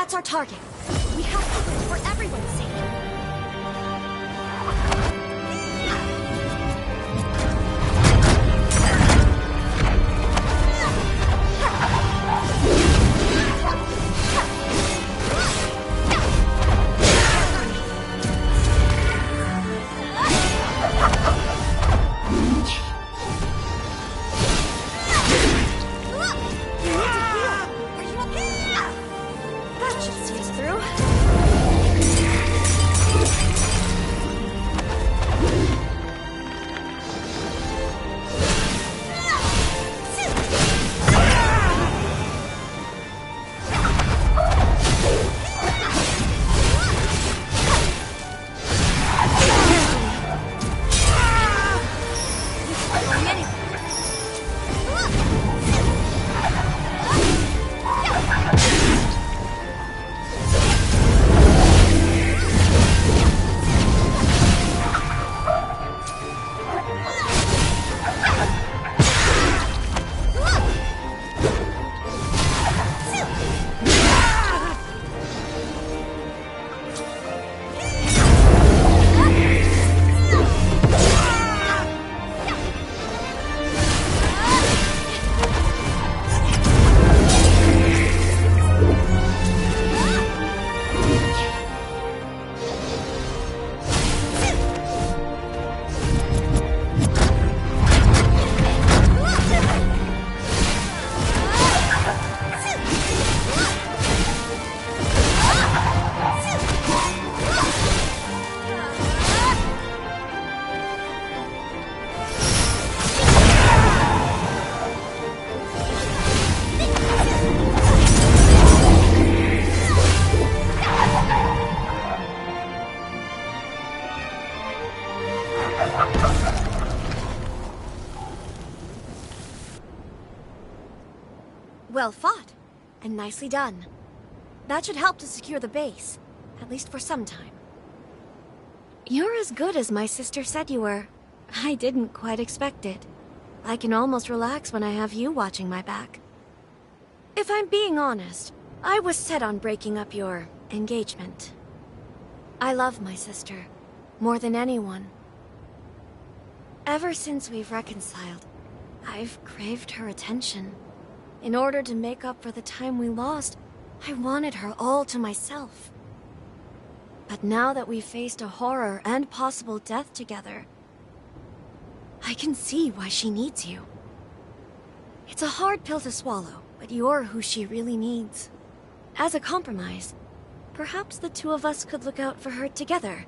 That's our target. We have to do it for everyone's sake. Well fought, and nicely done. That should help to secure the base, at least for some time. You're as good as my sister said you were. I didn't quite expect it. I can almost relax when I have you watching my back. If I'm being honest, I was set on breaking up your engagement. I love my sister, more than anyone. Ever since we've reconciled, I've craved her attention. In order to make up for the time we lost, I wanted her all to myself. But now that we've faced a horror and possible death together, I can see why she needs you. It's a hard pill to swallow, but you're who she really needs. As a compromise, perhaps the two of us could look out for her together.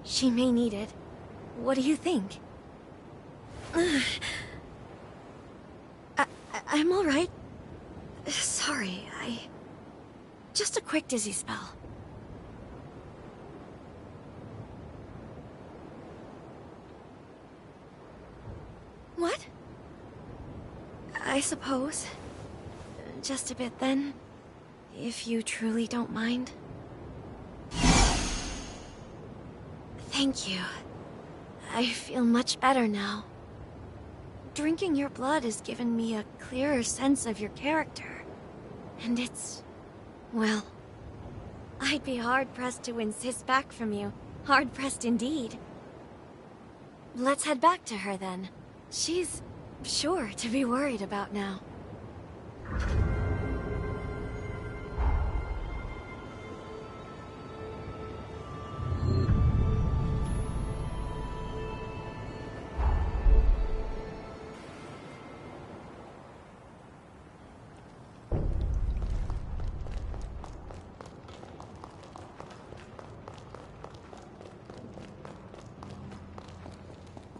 She may need it. What do you think? I'm all right. Sorry, just a quick dizzy spell. What? I suppose. Just a bit then, if you truly don't mind. Thank you. I feel much better now. Drinking your blood has given me a clearer sense of your character. And it's... well, I'd be hard-pressed to win Sis back from you. Hard-pressed indeed. Let's head back to her then. She's sure to be worried about now.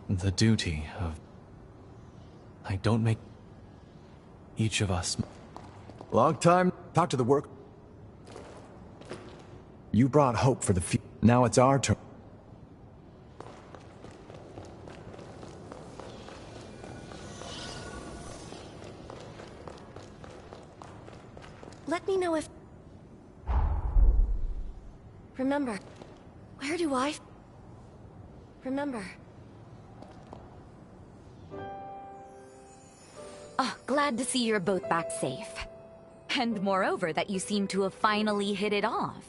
The duty of... I don't make... each of us... Long time. Talk to the work. You brought hope for the future. Now it's our turn. Let me know if... Remember, where do I... Remember... Oh, glad to see you're both back safe. And moreover, that you seem to have finally hit it off.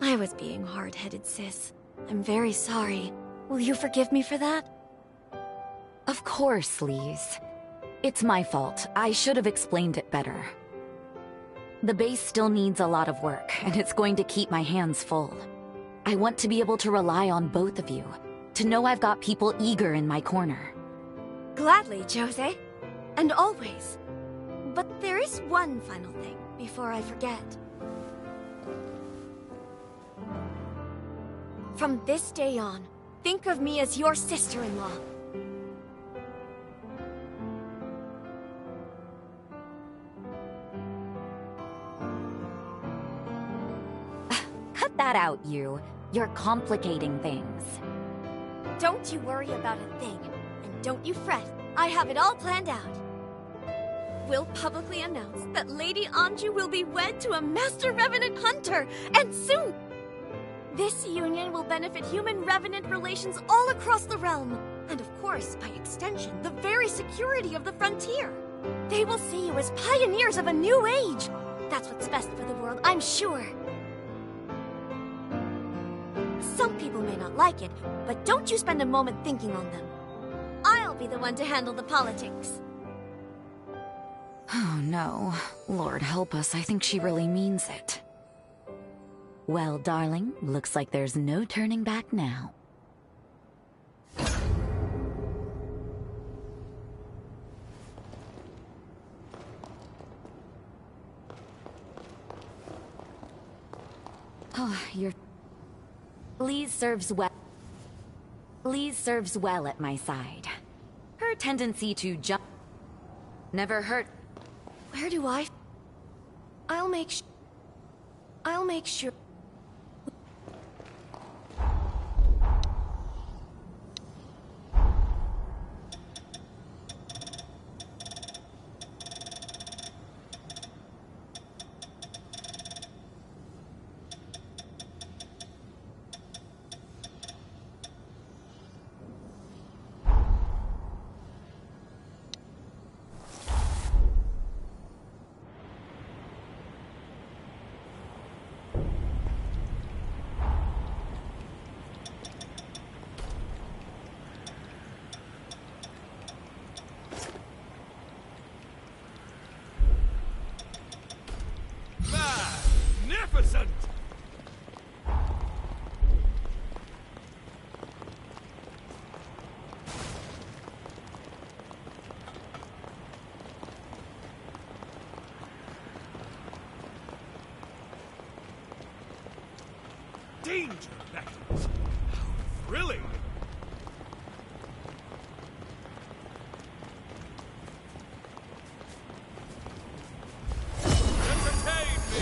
I was being hard-headed, sis. I'm very sorry. Will you forgive me for that? Of course, Lise. It's my fault. I should have explained it better. The base still needs a lot of work, and it's going to keep my hands full. I want to be able to rely on both of you, to know I've got people eager in my corner. Gladly, Jose. And always. But there is one final thing before I forget. From this day on, think of me as your sister-in-law. Cut that out, you. You're complicating things. Don't you worry about a thing, and don't you fret. I have it all planned out. We'll publicly announce that Lady Anju will be wed to a Master Revenant Hunter, and soon! This union will benefit human-revenant relations all across the realm, and of course, by extension, the very security of the frontier. They will see you as pioneers of a new age. That's what's best for the world, I'm sure. Some people may not like it, but don't you spend a moment thinking on them. I'll be the one to handle the politics. Oh no. Lord help us, I think she really means it. Well, darling, looks like there's no turning back now. Oh, Lise serves well. Lise serves well at my side. Her tendency to jump never hurt. Where do I? I'll make sure. Magnificent! Danger battles! How thrilling! Entertain me!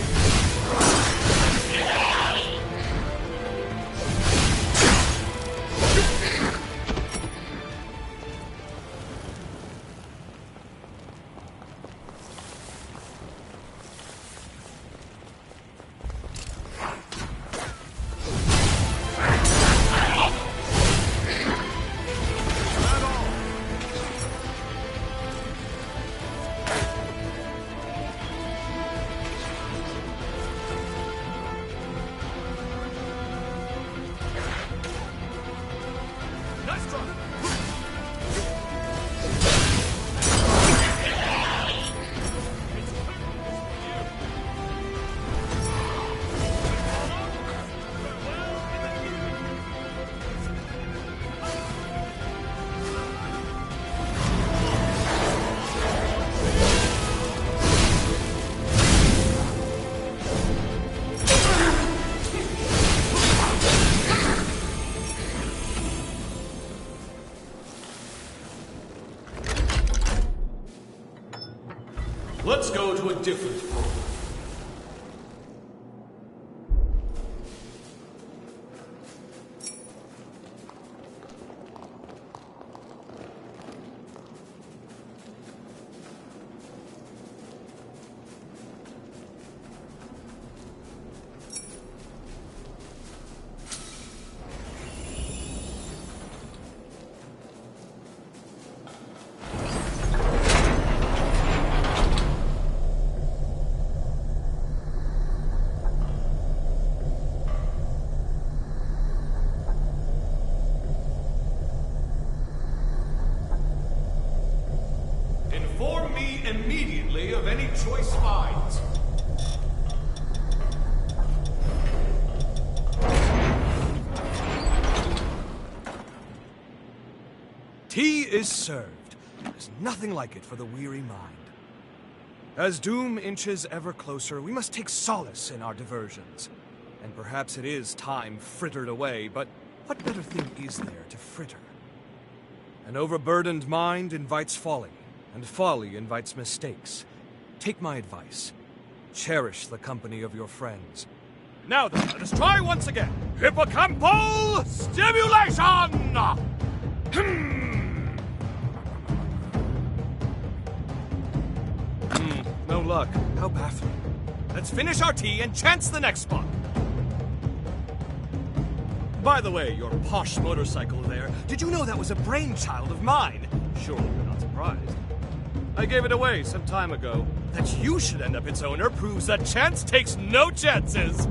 Nice try! Let's go to a different floor. choice finds. Tea is served. There's nothing like it for the weary mind. As doom inches ever closer, we must take solace in our diversions. And perhaps it is time frittered away, but what better thing is there to fritter? An overburdened mind invites folly, and folly invites mistakes. Take my advice. Cherish the company of your friends. Now then, let us try once again. Hippocampal stimulation! No luck. How baffling. Let's finish our tea and chance the next spot. By the way, your posh motorcycle there, did you know that was a brainchild of mine? Surely you're not surprised. I gave it away some time ago. That you should end up its owner proves that chance takes no chances.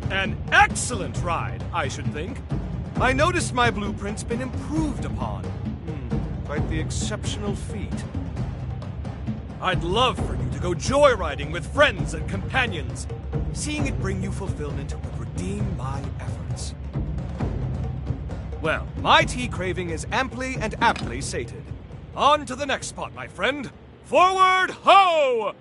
An excellent ride, I should think. I noticed my blueprint's been improved upon. Quite the exceptional feat. I'd love for you to go joyriding with friends and companions. Seeing it bring you fulfillment would redeem my efforts. Well, my tea craving is amply and aptly sated. On to the next spot, my friend. Forward, ho!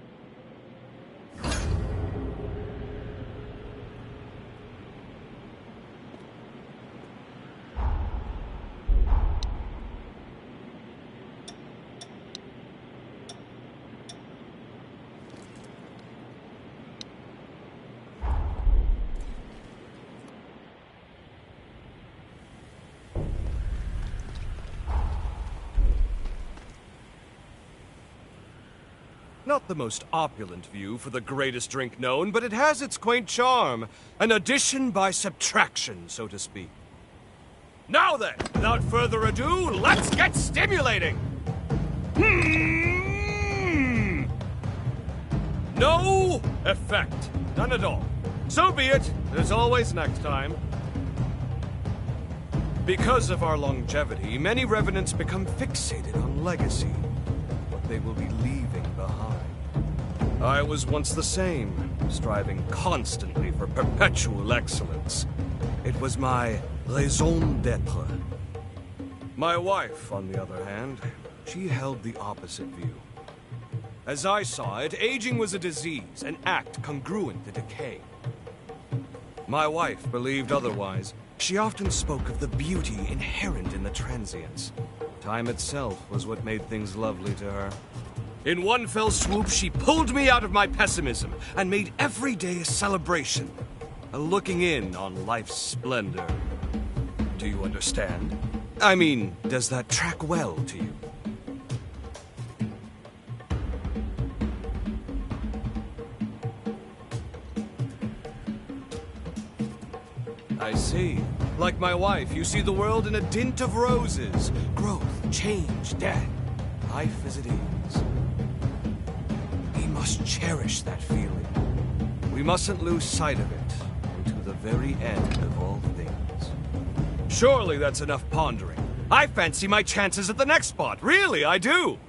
Not the most opulent view for the greatest drink known, but it has its quaint charm. An addition by subtraction, so to speak. Now then, without further ado, let's get stimulating! No effect. None at all. So be it. There's always next time. Because of our longevity, many revenants become fixated on legacy. What they will be leaving behind. I was once the same, striving constantly for perpetual excellence. It was my raison d'être. My wife, on the other hand, she held the opposite view. As I saw it, aging was a disease, an act congruent to decay. My wife believed otherwise. She often spoke of the beauty inherent in the transience. Time itself was what made things lovely to her. In one fell swoop, she pulled me out of my pessimism and made every day a celebration, a looking in on life's splendor. Do you understand? I mean, does that track well to you? I see. Like my wife, you see the world in a dint of roses. Growth, change, death. Life as it is. We must cherish that feeling. We mustn't lose sight of it until the very end of all things. Surely that's enough pondering. I fancy my chances at the next spot. Really, I do.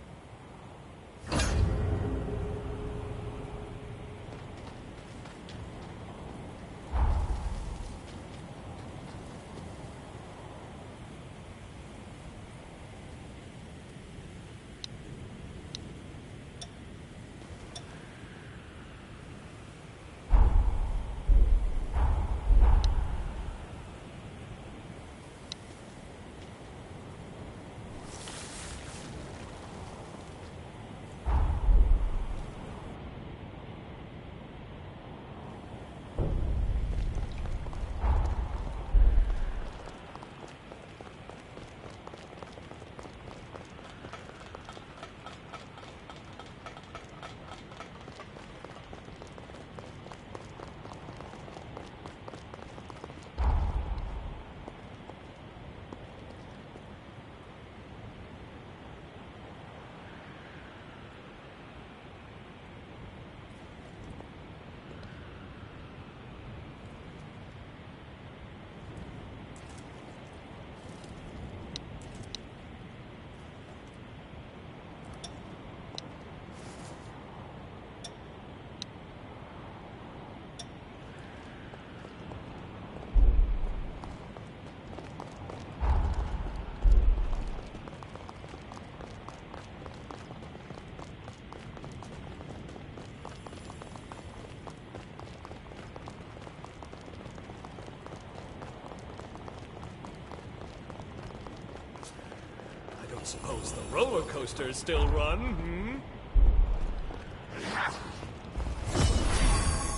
Suppose the roller coasters still run,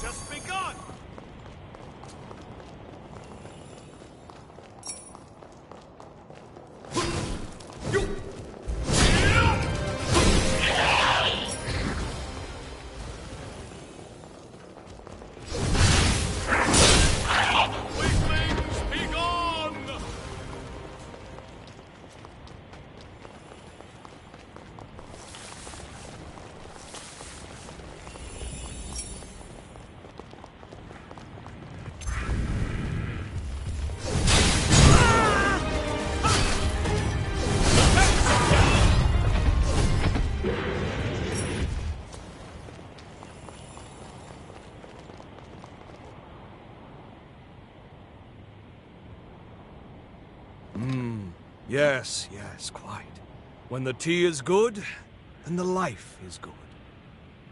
Just begun! Yes, quite. When the tea is good, then the life is good.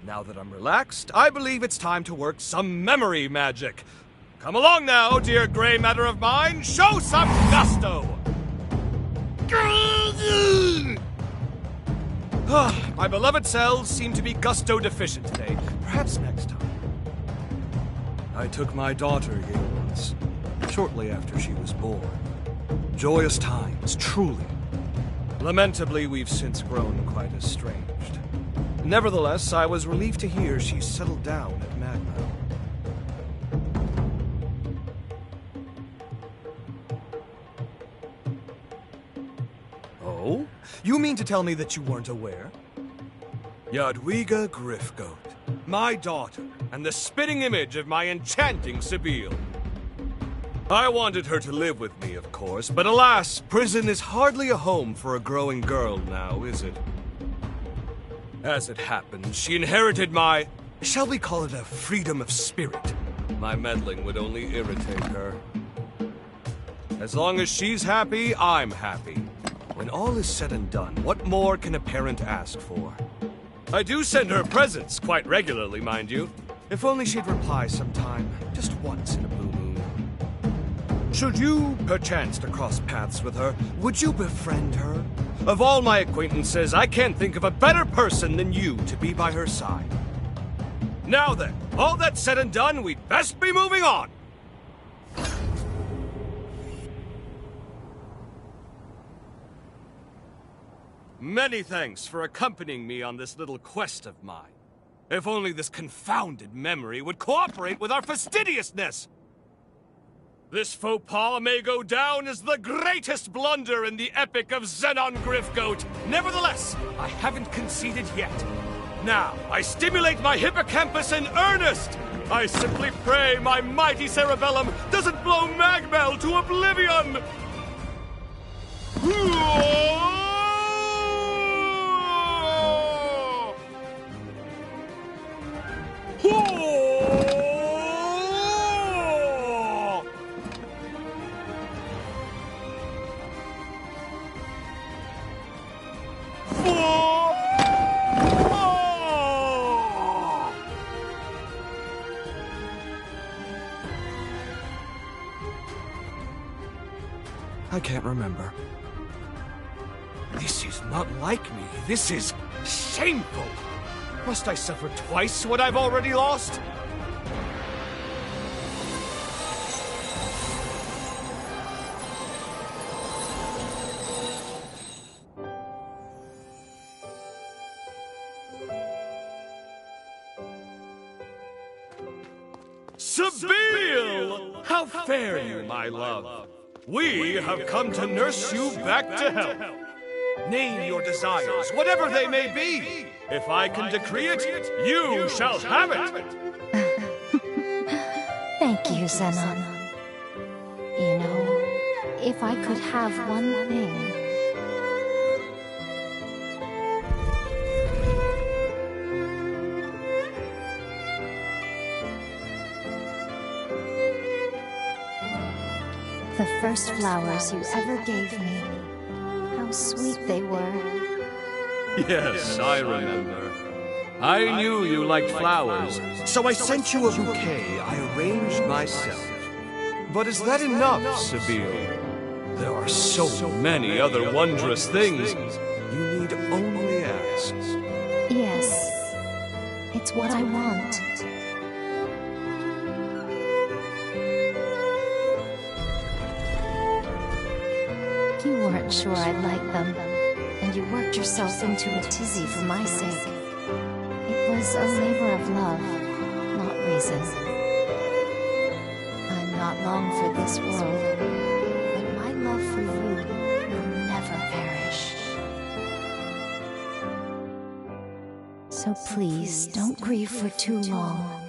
Now that I'm relaxed, I believe it's time to work some memory magic. Come along now, dear gray matter of mine, show some gusto! My beloved cells seem to be gusto deficient today. Perhaps next time. I took my daughter here once, shortly after she was born. Joyous times, truly. Lamentably, we've since grown quite estranged. Nevertheless, I was relieved to hear she settled down at Magma. Oh? You mean to tell me that you weren't aware? Jadwiga Griffgoat, my daughter, and the spitting image of my enchanting Sibyl. I wanted her to live with me, of course, but alas, prison is hardly a home for a growing girl now, is it? As it happens, she inherited my, shall we call it a freedom of spirit? My meddling would only irritate her. As long as she's happy, I'm happy. When all is said and done, what more can a parent ask for? I do send her presents, quite regularly, mind you. If only she'd reply sometime, just once in a blue moon. Should you, perchance, to cross paths with her, would you befriend her? Of all my acquaintances, I can't think of a better person than you to be by her side. Now then, all that said and done, we'd best be moving on! Many thanks for accompanying me on this little quest of mine. If only this confounded memory would cooperate with our fastidiousness! This faux pas may go down as the greatest blunder in the epic of Xenon Griffgoat. Nevertheless, I haven't conceded yet. Now, I stimulate my hippocampus in earnest! I simply pray my mighty cerebellum doesn't blow Magmel to oblivion! I can't remember. This is not like me. This is shameful. Must I suffer twice what I've already lost? Sibyl! How fare you, my love? We have come to nurse you back to health. Name your desires, whatever they may be. If I can decree it, you shall have it. Thank you, Xenon. You know, if I could have one thing... The first flowers you ever gave me. How sweet they were. Yes, I remember. I knew you liked flowers, so I sent you a bouquet I arranged myself. But is that enough, Sibyl? There are so many other wondrous things. You need only ask. Yes. It's what I want. You weren't sure I'd like them, and you worked yourself into a tizzy for my sake. It was a labor of love, not reason. I'm not long for this world, but my love for you will never perish. So please, don't grieve for too long.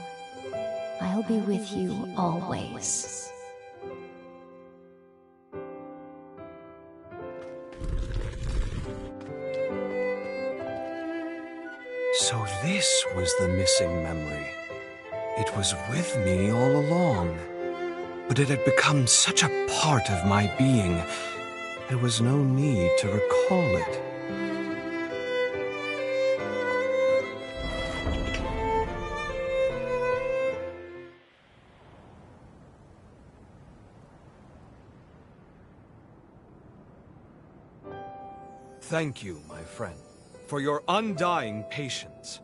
I'll be with you always. So this was the missing memory. It was with me all along. But it had become such a part of my being, there was no need to recall it. Thank you, my friend, for your undying patience.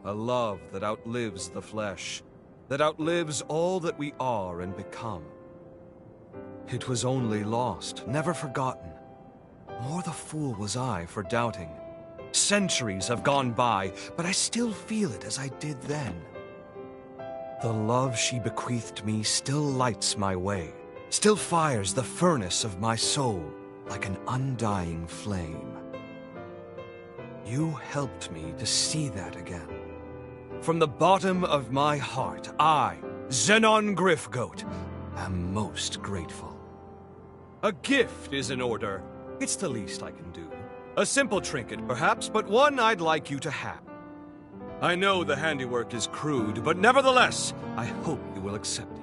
A love that outlives the flesh, that outlives all that we are and become. It was only lost, never forgotten. More the fool was I for doubting. Centuries have gone by, but I still feel it as I did then. The love she bequeathed me still lights my way, still fires the furnace of my soul like an undying flame. You helped me to see that again. From the bottom of my heart, I, Xenon Griffgoat, am most grateful. A gift is in order. It's the least I can do. A simple trinket, perhaps, but one I'd like you to have. I know the handiwork is crude, but nevertheless, I hope you will accept it.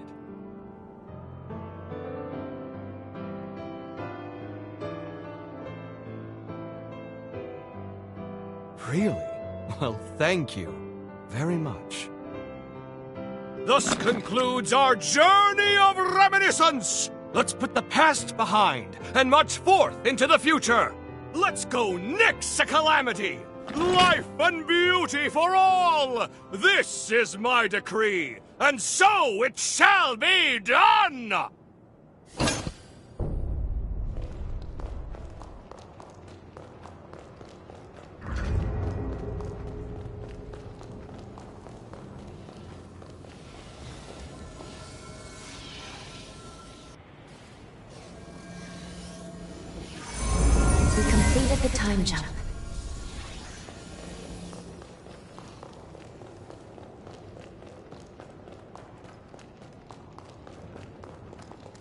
Really? Well, thank you very much. Thus concludes our journey of reminiscence! Let's put the past behind and march forth into the future! Let's go nix a calamity! Life and beauty for all! This is my decree, and so it shall be done! Completed the time jump.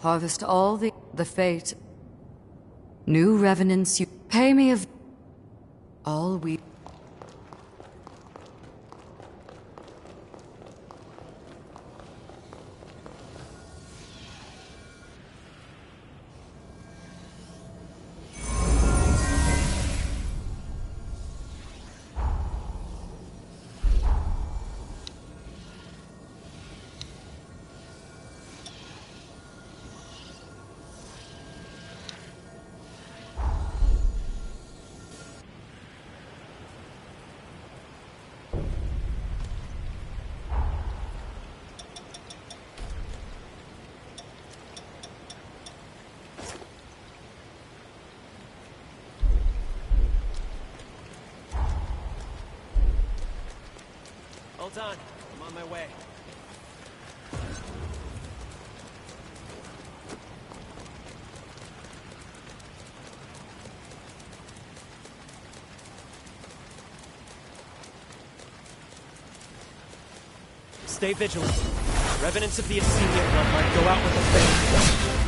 Harvest all the fate. New revenants, you pay me of all we. Hold on, I'm on my way. Stay vigilant. Revenants of the Ascenian realm might go out with a bang.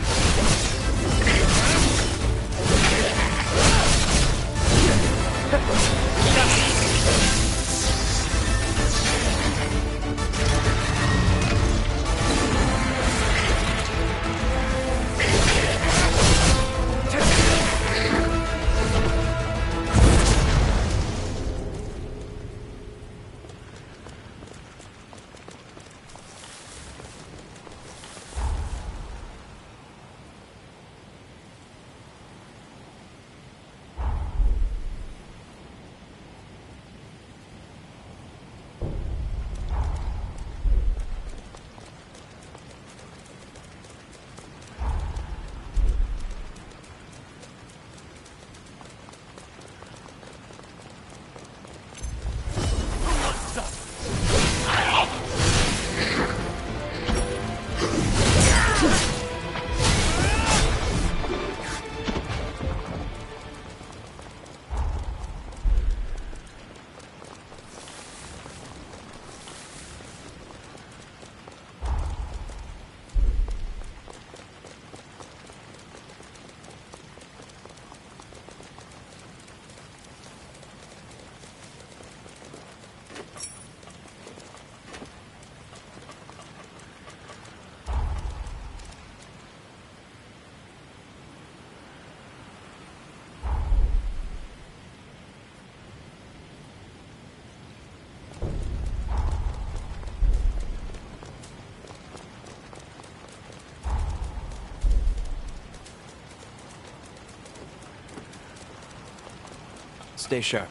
Stay sharp.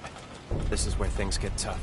This is where things get tough.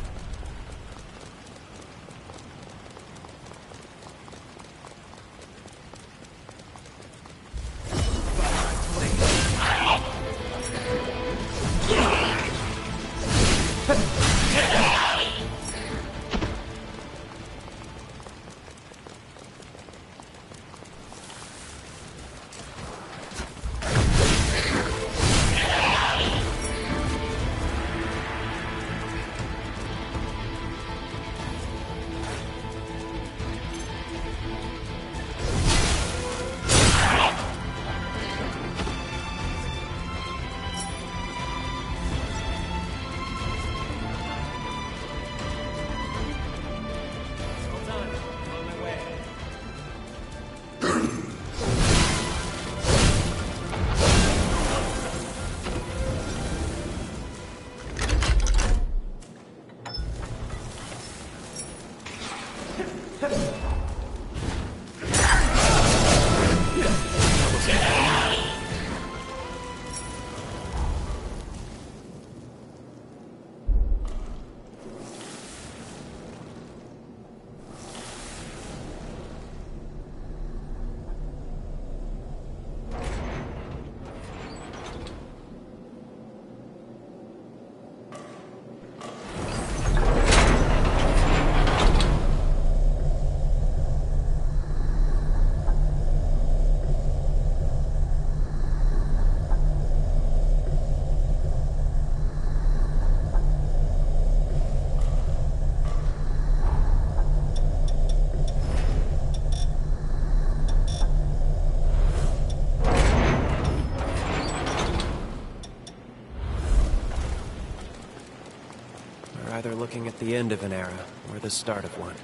Either looking at the end of an era or the start of one.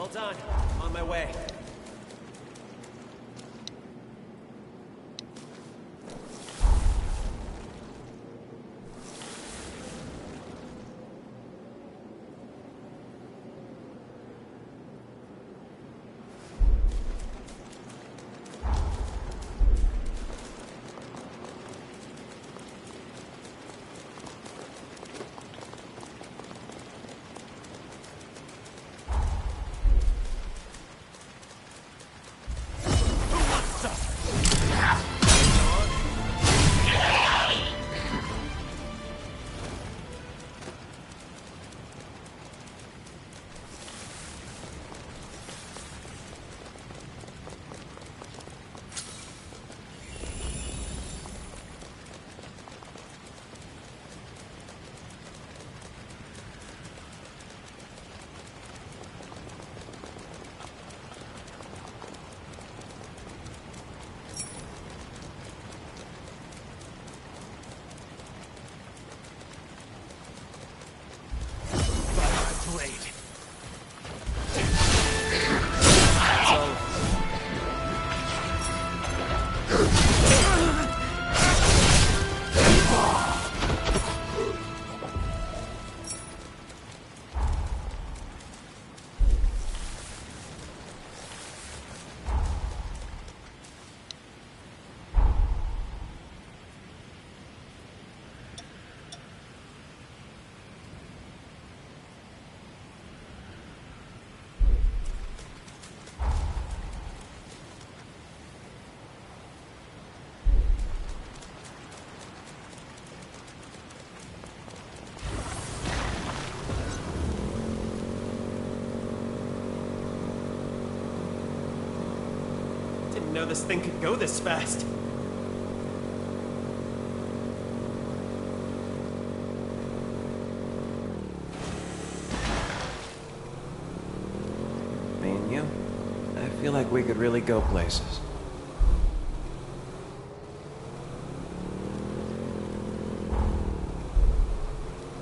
Hold on. On my way. know this thing could go this fast. Me and you, I feel like we could really go places.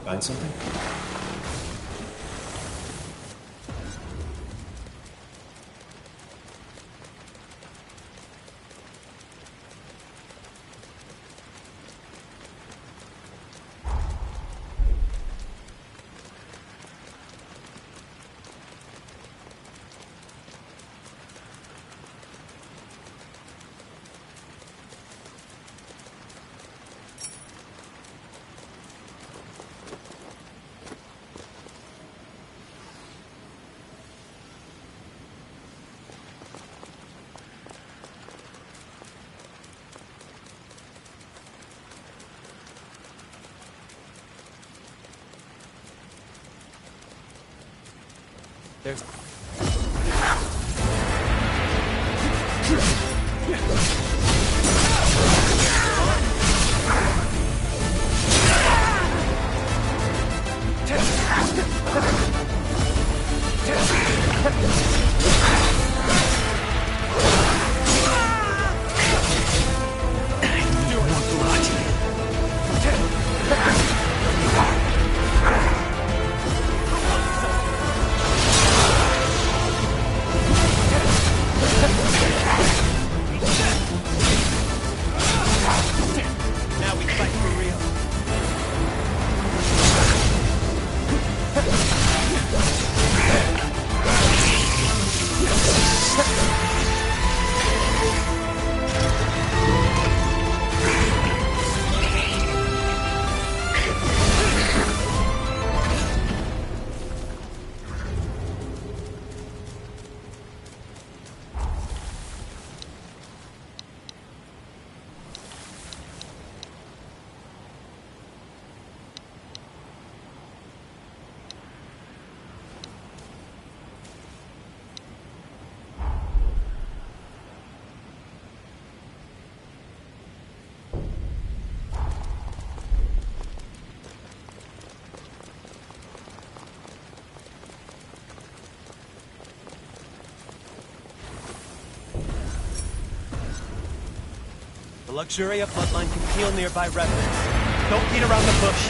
Find something? There's... The Luxuria bloodline can heal nearby residents. Don't beat around the bush.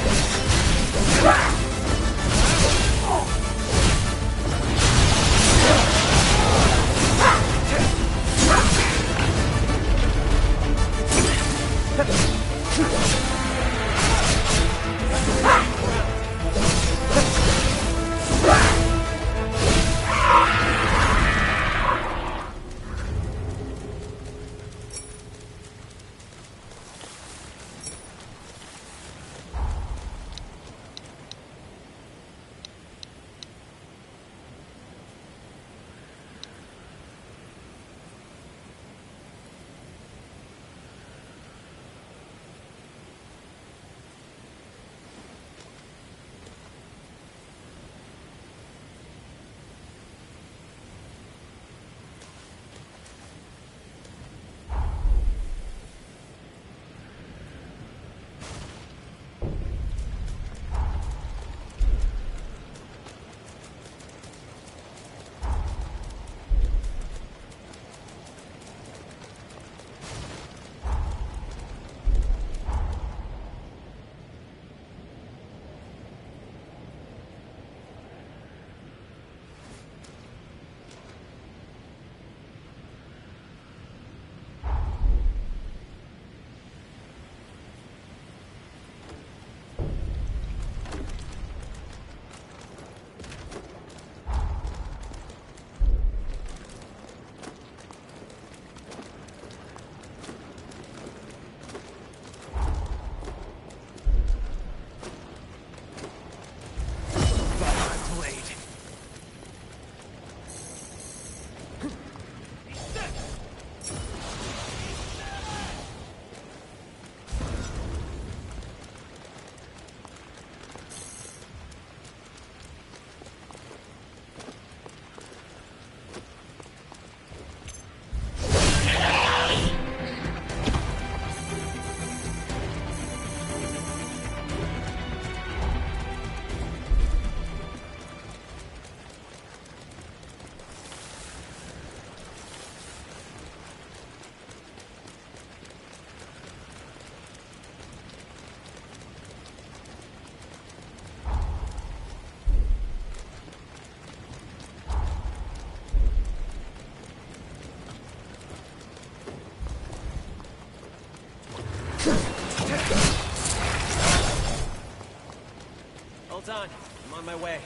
Hold on. I'm on my way.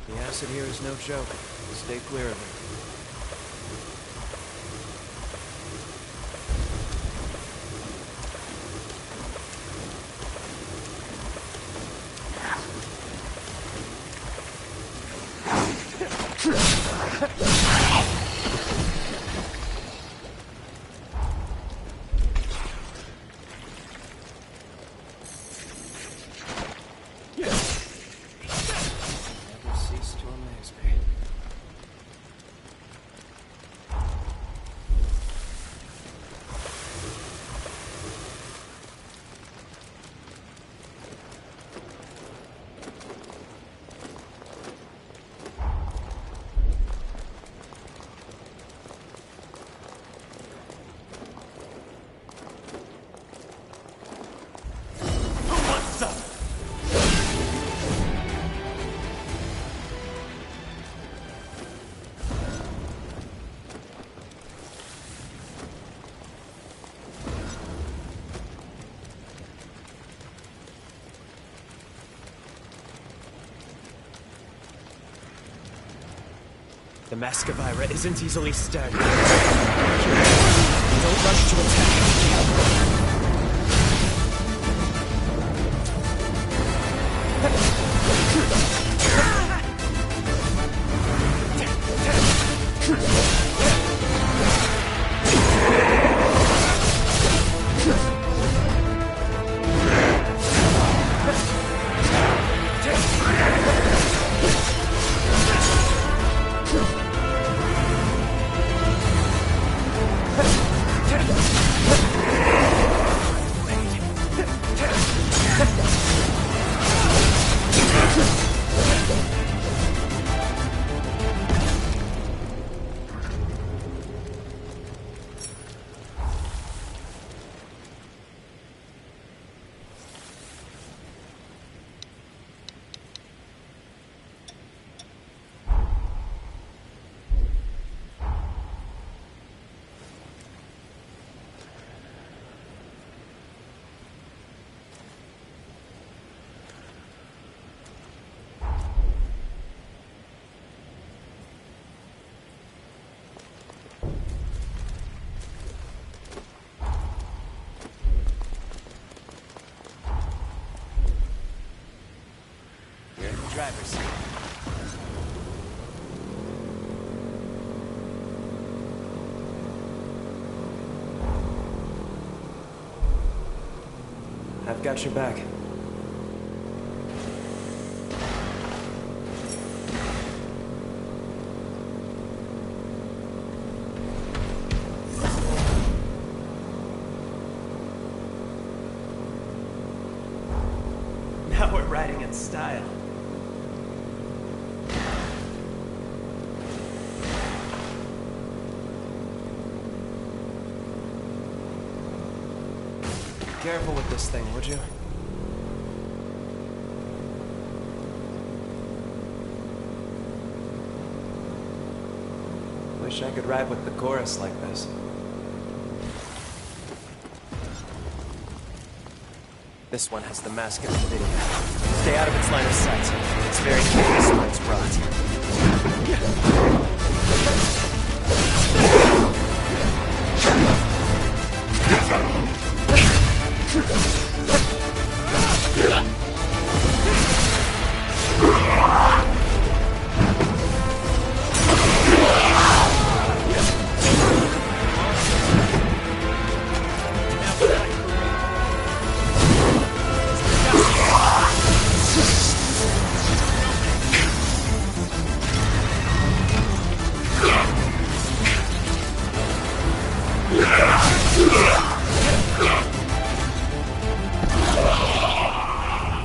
The acid here is no joke. Stay clear of it. The Mascavira isn't easily staggered. Don't rush to attack. Driver's seat. I've got your back. Now we're riding in style. Careful with this thing, would you? Wish I could ride with the chorus like this. This one has the mask of the video. Stay out of its line of sight. It's very dangerous when it's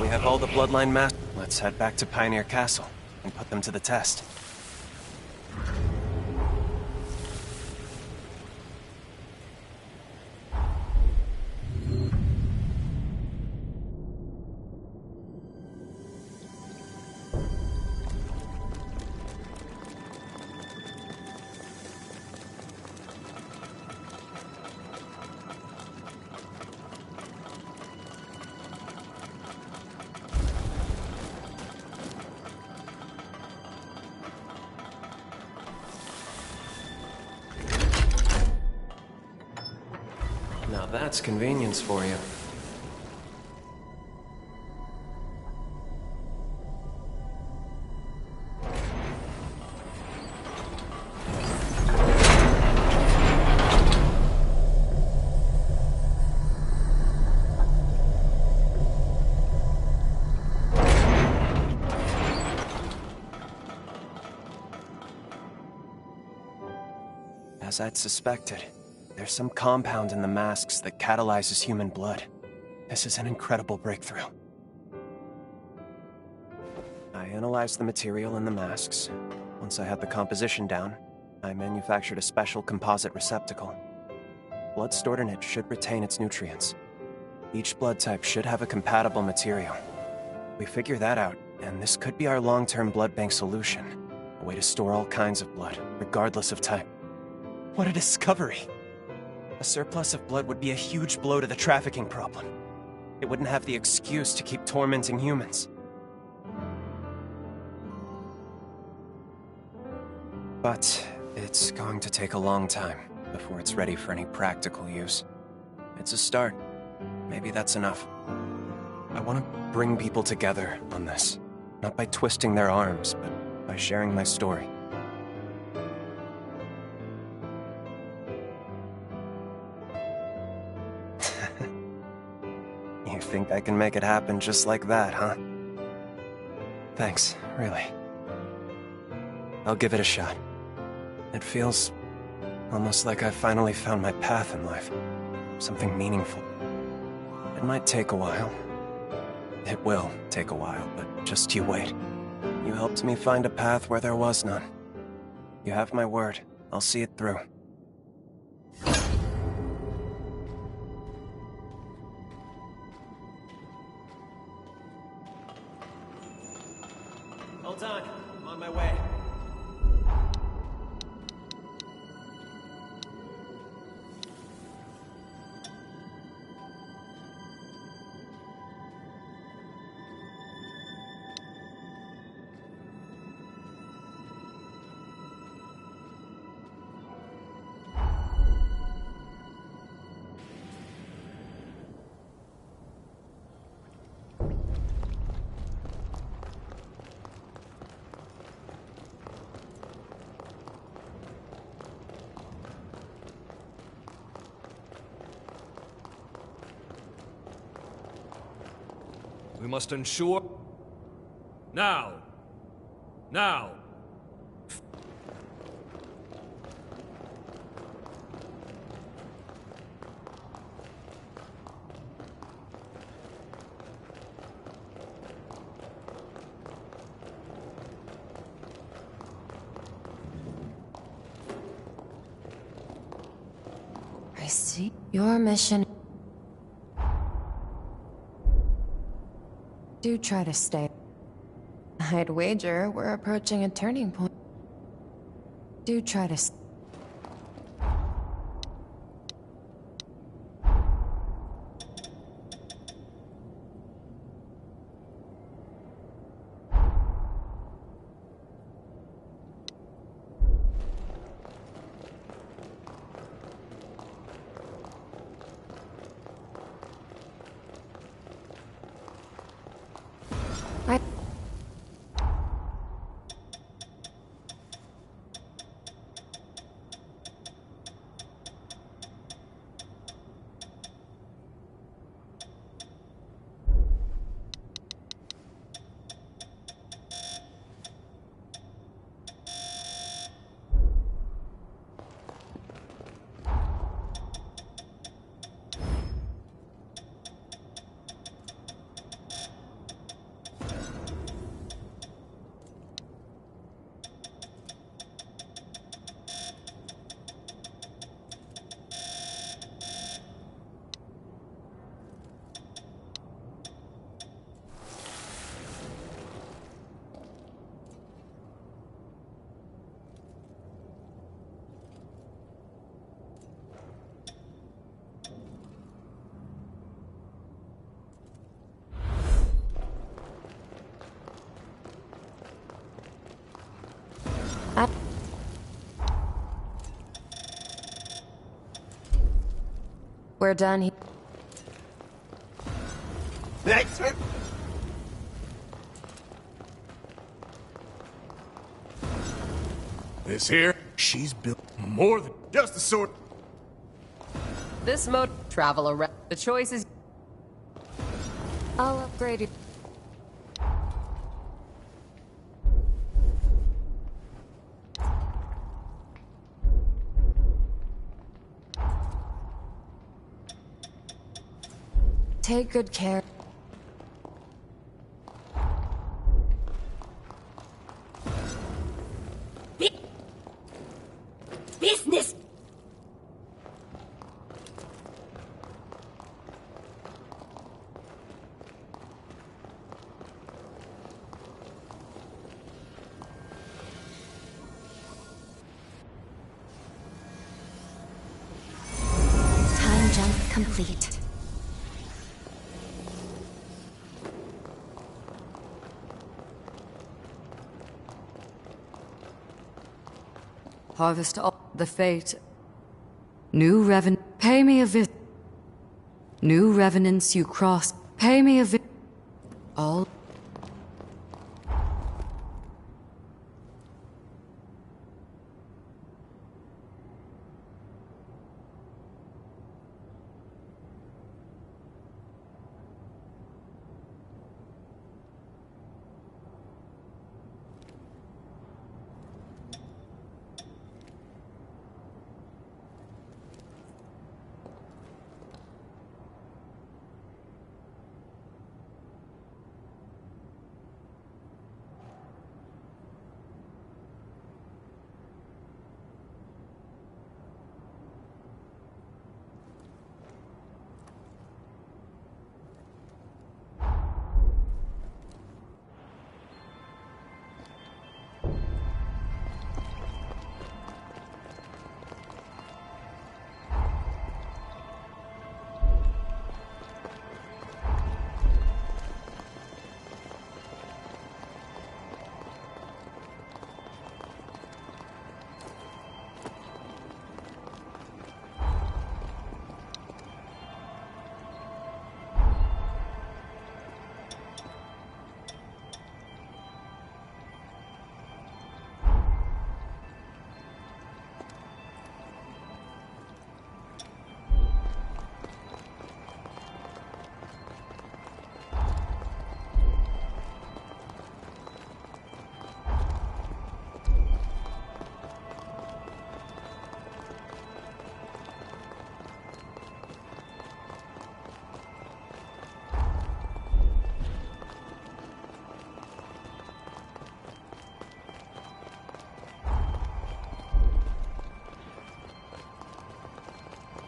We have all the bloodline masks. Let's head back to Pioneer Castle and put them to the test. Now that's convenience for you. As I'd suspected, there's some compound in the masks that catalyzes human blood. This is an incredible breakthrough. I analyzed the material in the masks. Once I had the composition down, I manufactured a special composite receptacle. Blood stored in it should retain its nutrients. Each blood type should have a compatible material. We figure that out, and this could be our long-term blood bank solution. A way to store all kinds of blood, regardless of type. What a discovery! A surplus of blood would be a huge blow to the trafficking problem. It wouldn't have the excuse to keep tormenting humans. But it's going to take a long time before it's ready for any practical use. It's a start. Maybe that's enough. I want to bring people together on this. Not by twisting their arms, but by sharing my story. You think I can make it happen just like that, huh? Thanks, really. I'll give it a shot. It feels almost like I finally found my path in life. Something meaningful. It might take a while. It will take a while, but just you wait. You helped me find a path where there was none. You have my word. I'll see it through. Hold on. I'm on my way. We must ensure... Now! Now! I see. Your mission... Do try to stay. I'd wager we're approaching a turning point. Do try to... We're done here. This here, she's built more than just a sword. This mode travel around. The choice is. I'll upgrade it. Take good care. Business! Time jump complete. Harvest all the fate. New revenant. Pay me a visit. New revenants you cross. Pay me a visit. All.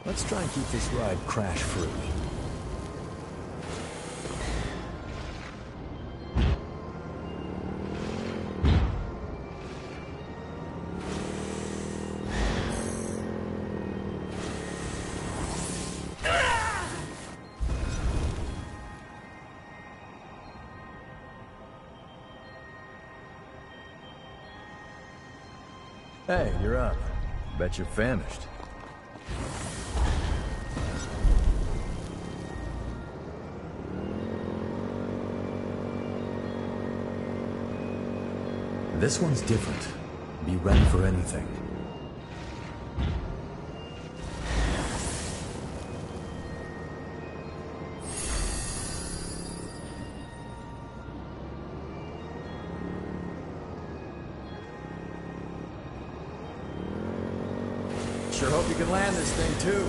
Let's try and keep this ride crash-free. Hey, you're up. Bet you're famished. This one's different. Be ready for anything. Sure hope you can land this thing, too.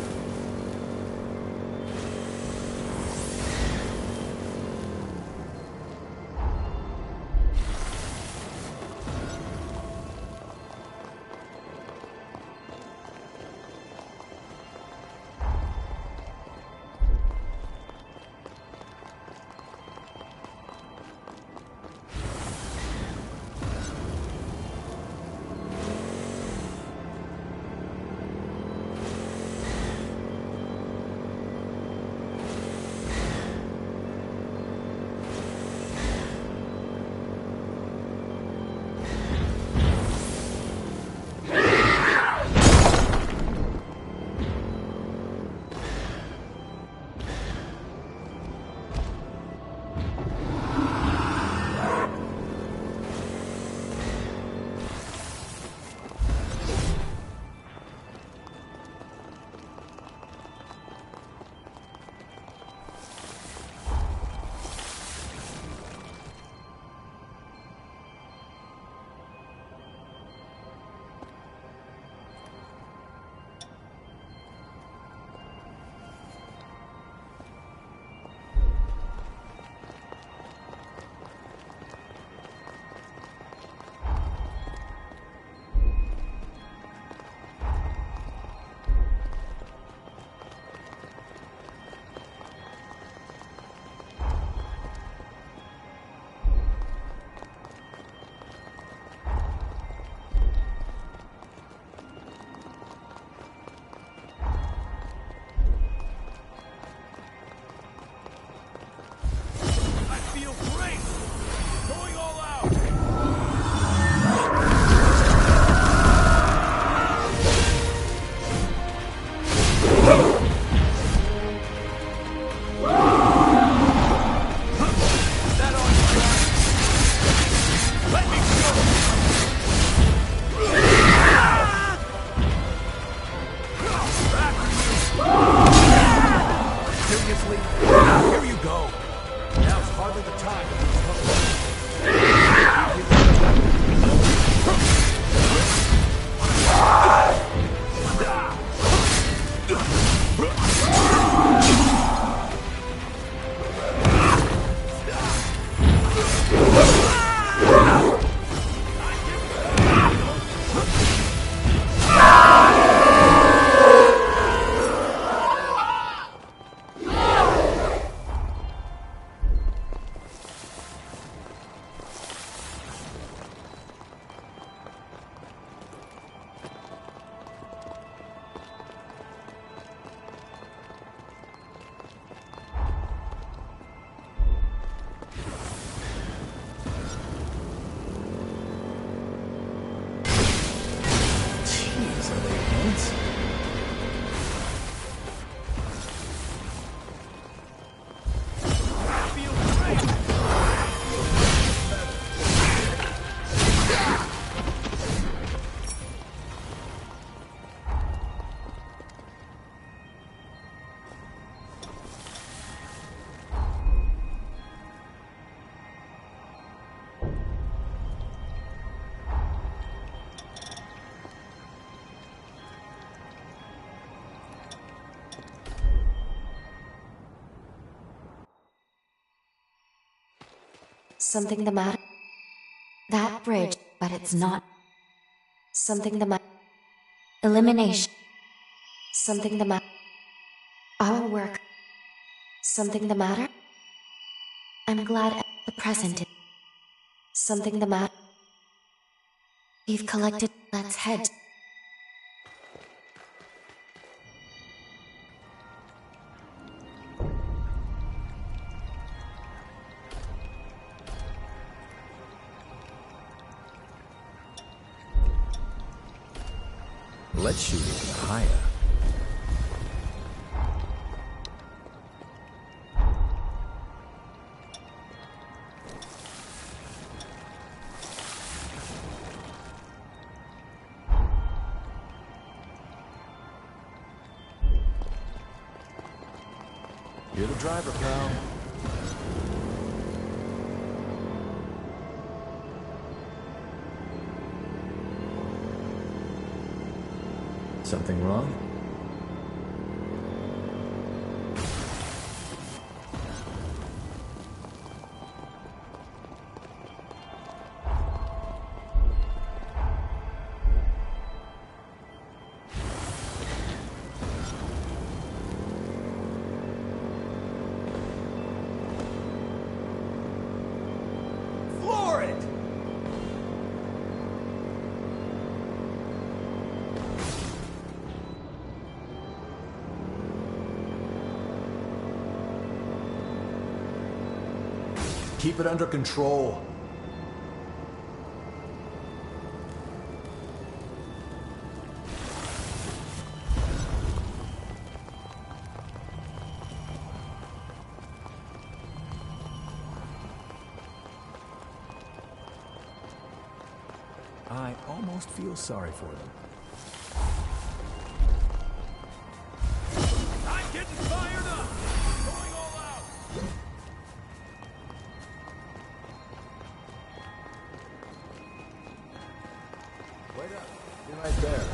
Something the matter? That bridge, but it's not. Something the matter? Elimination. Something the matter? Our work. Something the matter? I'm glad at the present. Something the matter? We've collected. Let's head. Let's shoot even higher. You're the driver, pal. Something wrong? Floor it! Keep it under control. I almost feel sorry for them. I'm getting fired up! Going all out! Wait up. You're right there.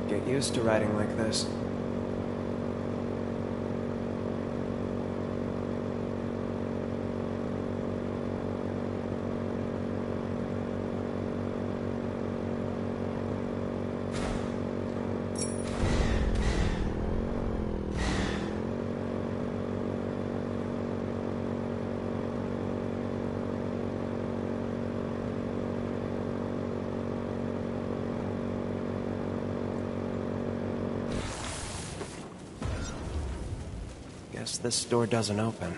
Get used to riding like this. Guess this door doesn't open.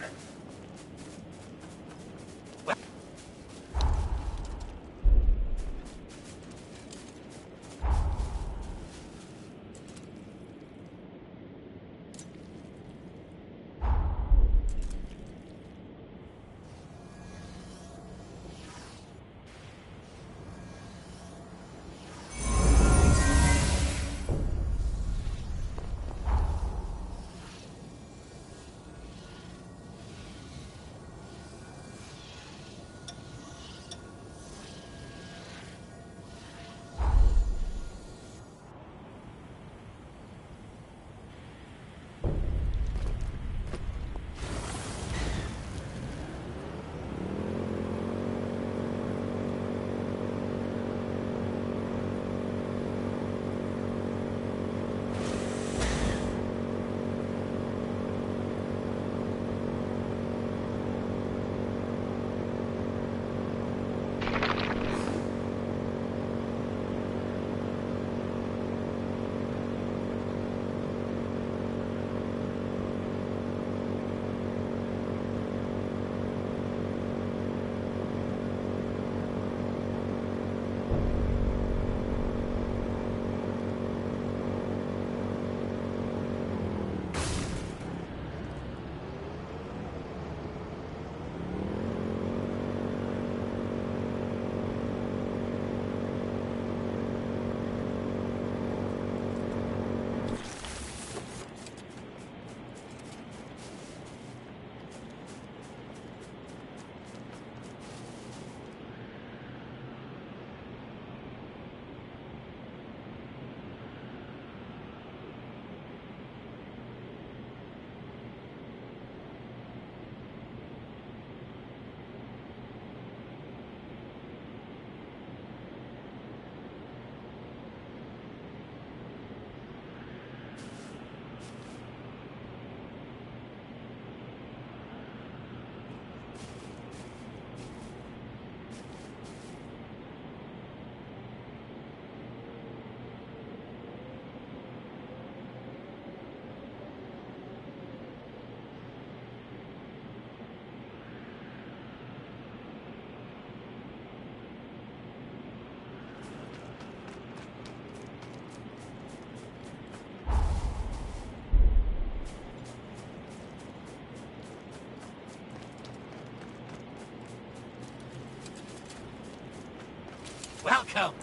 welcome.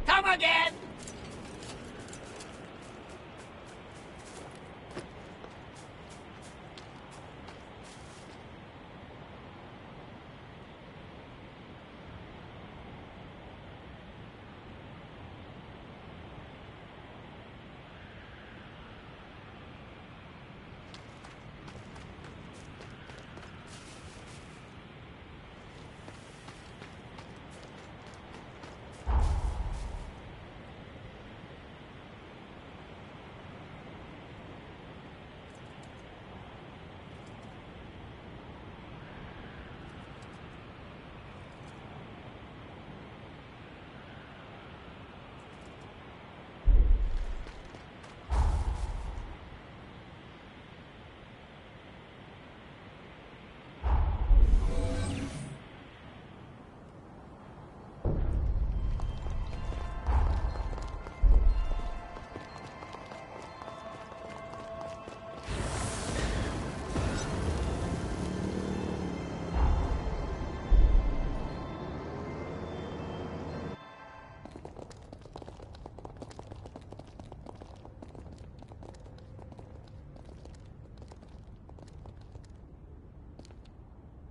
Come again.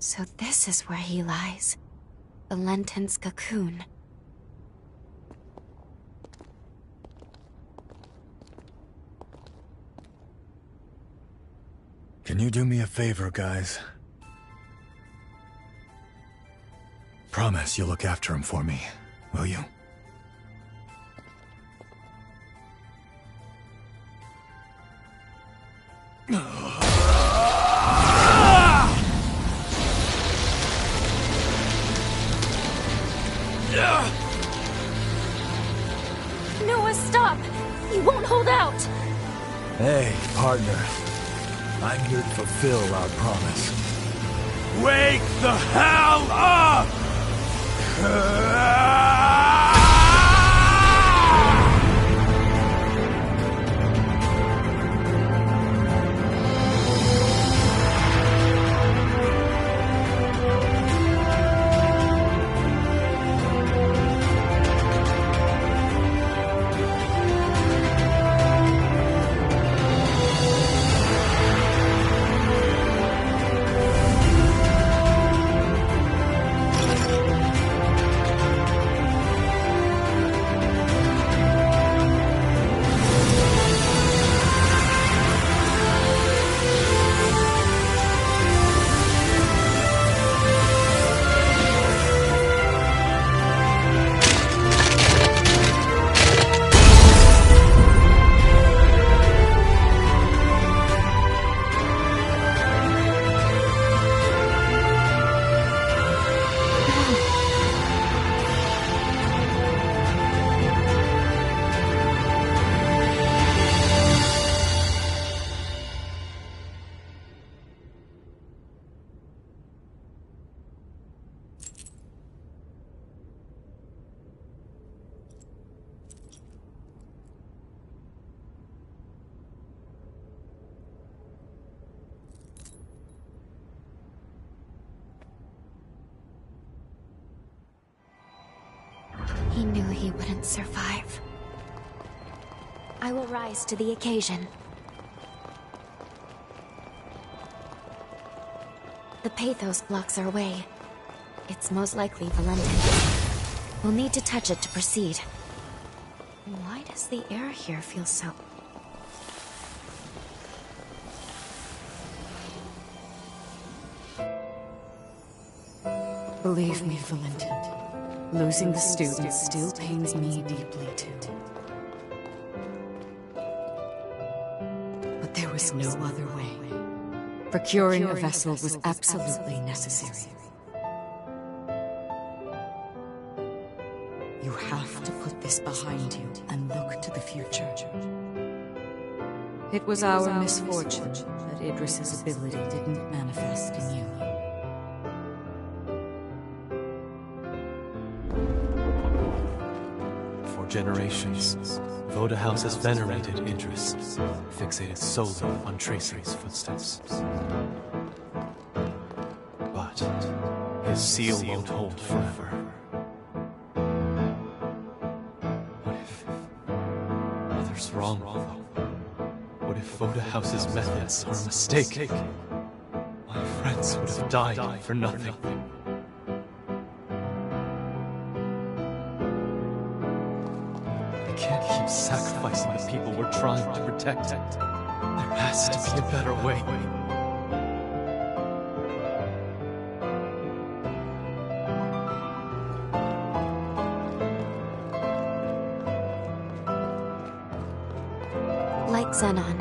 So this is where he lies. Valentin's cocoon. Can you do me a favor, guys? Promise you'll look after him for me, will you? Noah, stop! You won't hold out! Hey, partner. I'm here to fulfill our promise. Wake the hell up! He knew he wouldn't survive. I will rise to the occasion. The pathos blocks our way. It's most likely Valentin. We'll need to touch it to proceed. Why does the air here feel so... Believe me, Valentin. Losing the students still pains me deeply, too. But there was no other way. Procuring a vessel was absolutely necessary. You have to put this behind you and look to the future. It was our misfortune that Idris's ability didn't manifest in you. Generations, Voda House has venerated Idris, fixated solely on tracing his footsteps. But his seal won't hold forever. What if Mother's wrong, though? What if Voda House's methods are a mistake? My friends would have died for nothing. We can't keep sacrificing the people we're trying to protect. There has to be a better way. Like Xenon,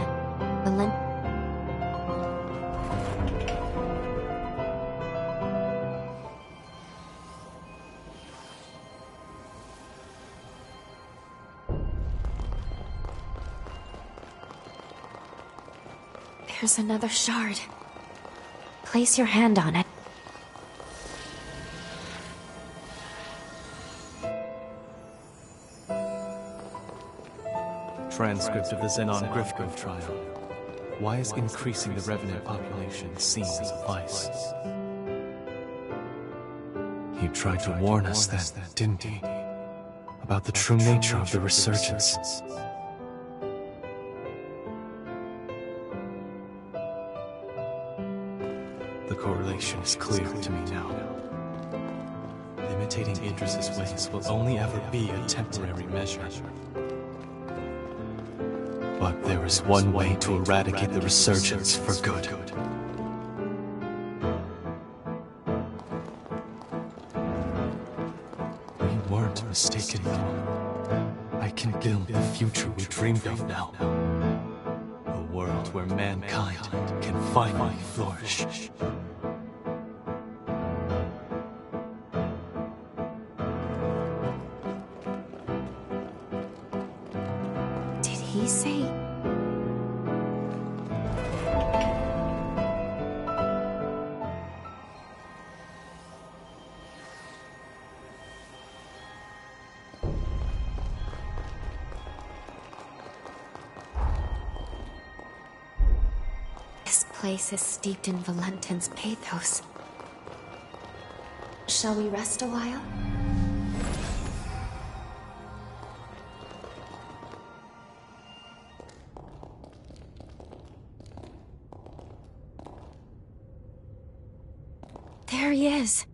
There's another shard. Place your hand on it. Transcript of the Xenon Grifko trial. Why is increasing the Revenant population seen as a vice? He tried to warn us then, didn't he? About the true nature of the resurgence. The correlation is clear to me now. Imitating Idris's ways will only ever be a temporary measure. But there is one way to eradicate the resurgence for good. We weren't mistaken, though. I can build the future we dreamed of now. A world where mankind can finally flourish. Did he say... This place is steeped in Valentin's pathos. Shall we rest a while? There he is.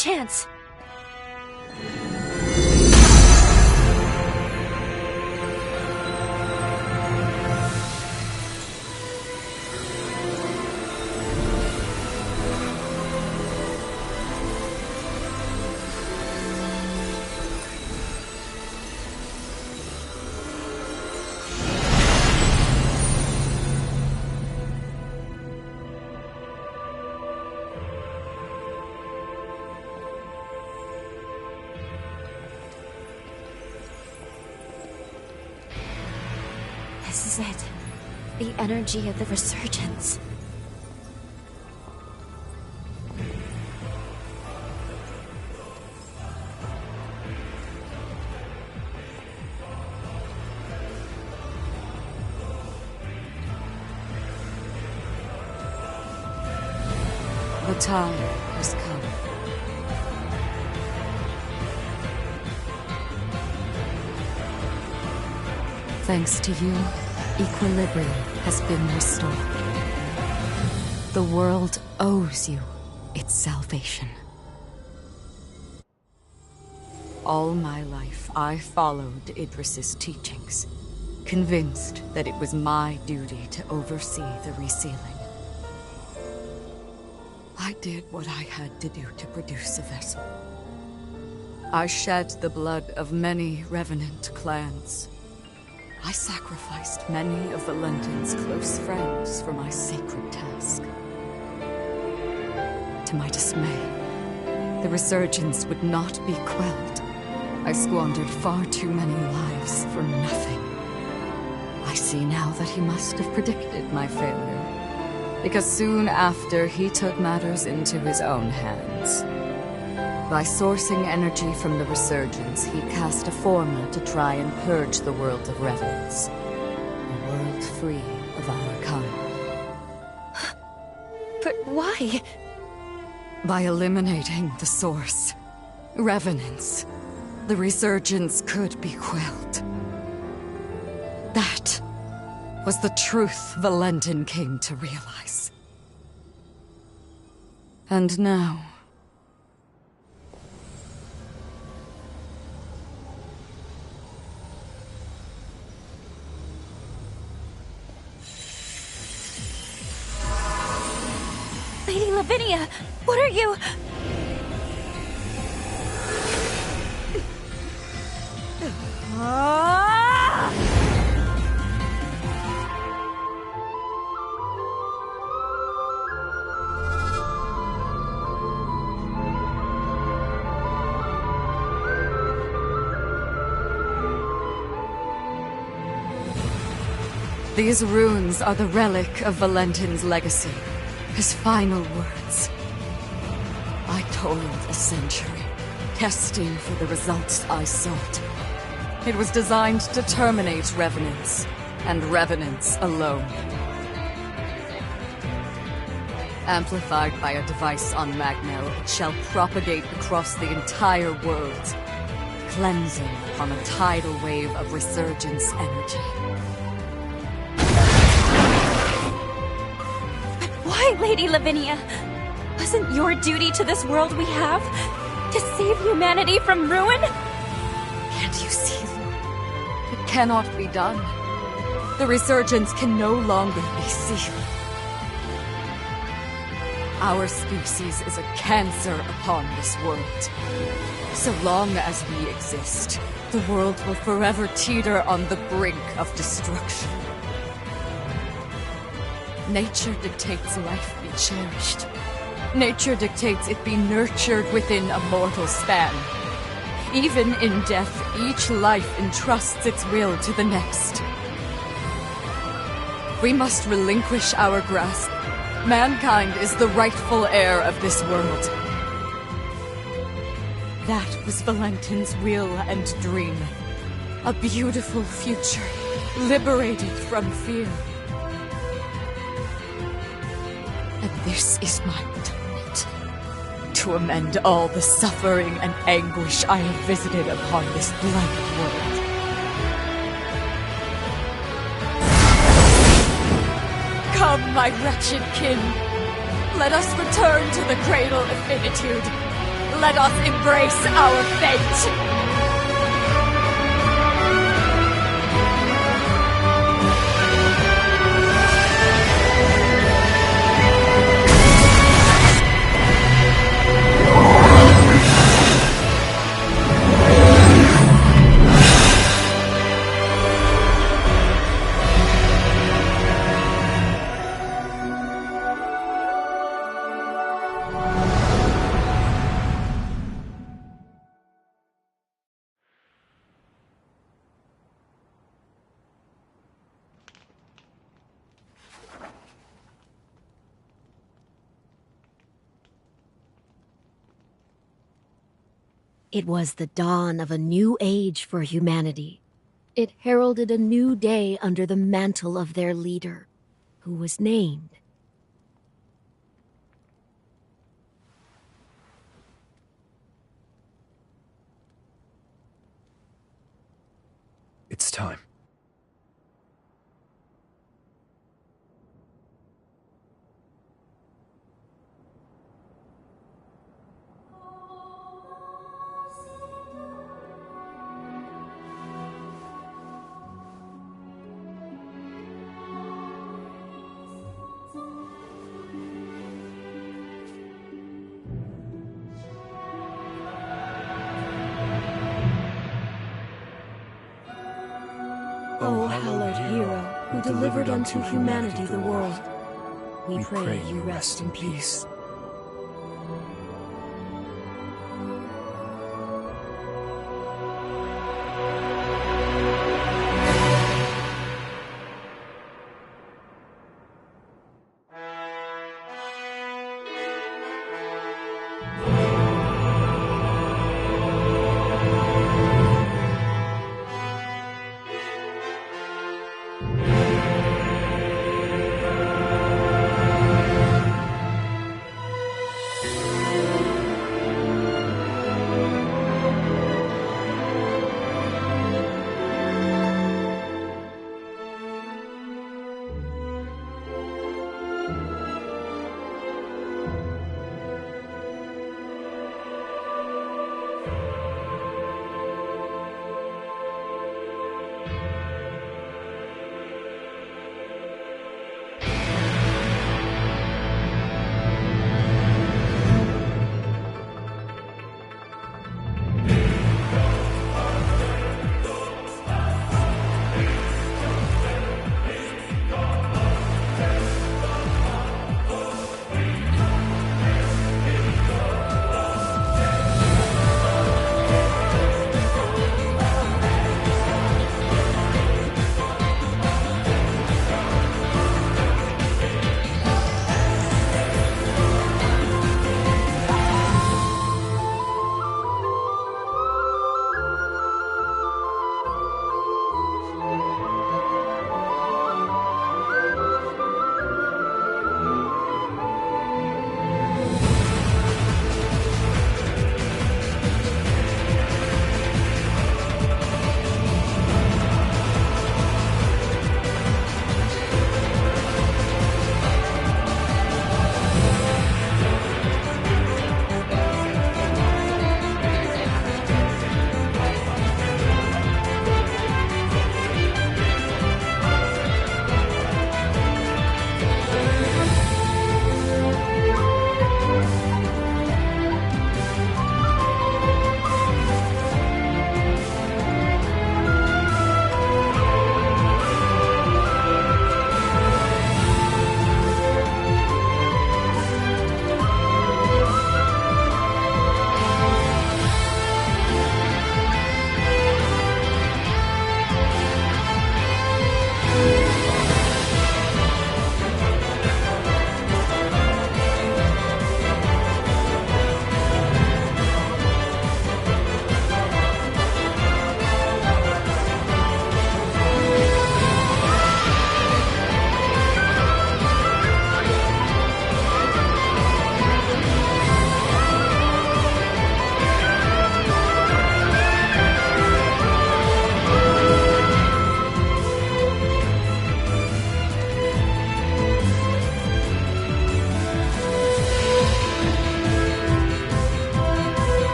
chance. This is it. The energy of the resurgence. The time has come. Thanks to you, equilibrium has been restored. The world owes you its salvation. All my life, I followed Idris's teachings, convinced that it was my duty to oversee the resealing. I did what I had to do to produce a vessel. I shed the blood of many revenant clans. I sacrificed many of Valentin's close friends for my sacred task. To my dismay, the resurgence would not be quelled. I squandered far too many lives for nothing. I see now that he must have predicted my failure, because soon after he took matters into his own hands. By sourcing energy from the resurgence, he cast a formula to try and purge the world of revenants. A world free of our kind. But why? By eliminating the source, revenants, the resurgence could be quelled. That was the truth Valentin came to realize. And now... Lady Lavinia, what are you... These runes are the relic of Valentin's legacy. His final words. I toiled a century, testing for the results I sought. It was designed to terminate revenants, and revenants alone. Amplified by a device on Magnell, it shall propagate across the entire world, cleansing upon a tidal wave of resurgence energy. Why, Lady Lavinia? Wasn't your duty to this world we have to save humanity from ruin? Can't you see, Lord? It cannot be done. The resurgence can no longer be seen. Our species is a cancer upon this world. So long as we exist, the world will forever teeter on the brink of destruction. Nature dictates life be cherished. Nature dictates it be nurtured within a mortal span. Even in death, each life entrusts its will to the next. We must relinquish our grasp. Mankind is the rightful heir of this world. That was Valentin's will and dream. A beautiful future, liberated from fear. And this is my atonement, to amend all the suffering and anguish I have visited upon this blighted world. Come, my wretched kin, let us return to the cradle of finitude. Let us embrace our fate! It was the dawn of a new age for humanity. It heralded a new day under the mantle of their leader, who was named. It's time. O hallowed hero, who delivered unto humanity the world, we pray you rest in peace.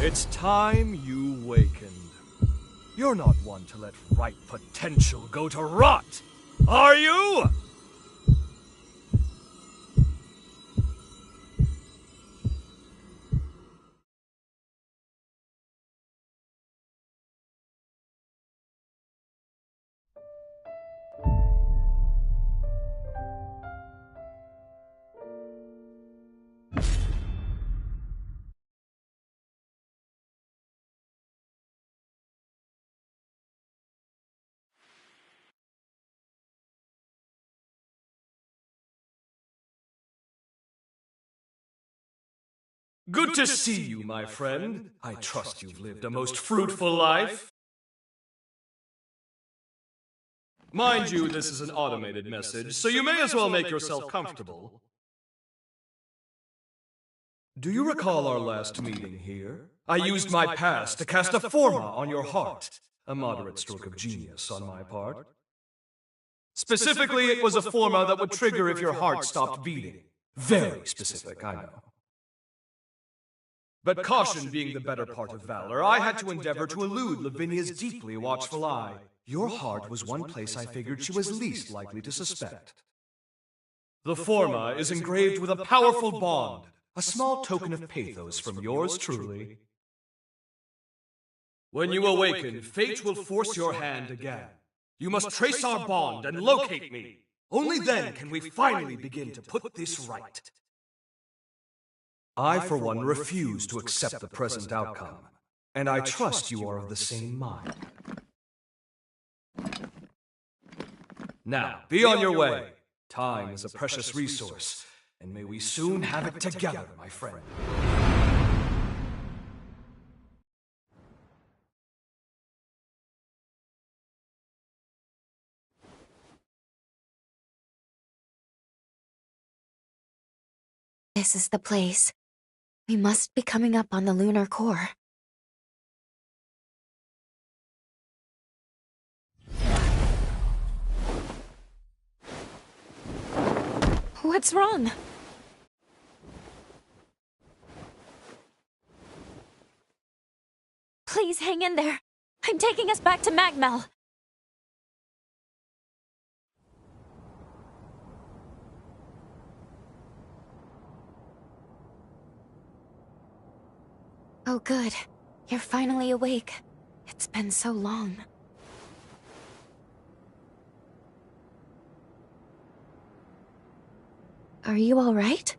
It's time you wakened. You're not one to let ripe potential go to rot, are you? Good to see you, my friend. I trust you've lived a most fruitful life. Mind you, this is an automated message, so you may as well make yourself comfortable. Do you recall our last meeting here? I used my past to cast a forma on your heart. A moderate stroke of genius on my part. Specifically, it was a forma that would trigger if your heart stopped beating. Very specific, I know. But caution being the better part of valor, I had to endeavor to elude Lavinia's deeply watchful eye. Your heart was one place I figured she was least likely to suspect. The forma is engraved with a powerful bond, a small token of pathos from yours truly. When you awaken, fate will force your hand again. You must trace our bond and locate me, Only then can we finally begin to put this right. I, for one, refuse to accept the present outcome, and I trust you are of the same mind. Now, be on your way. Time is a precious resource, and may we soon have it together, my friend. This is the place. We must be coming up on the lunar core. What's wrong? Please hang in there. I'm taking us back to Magmel. Oh, good. You're finally awake. It's been so long. Are you all right?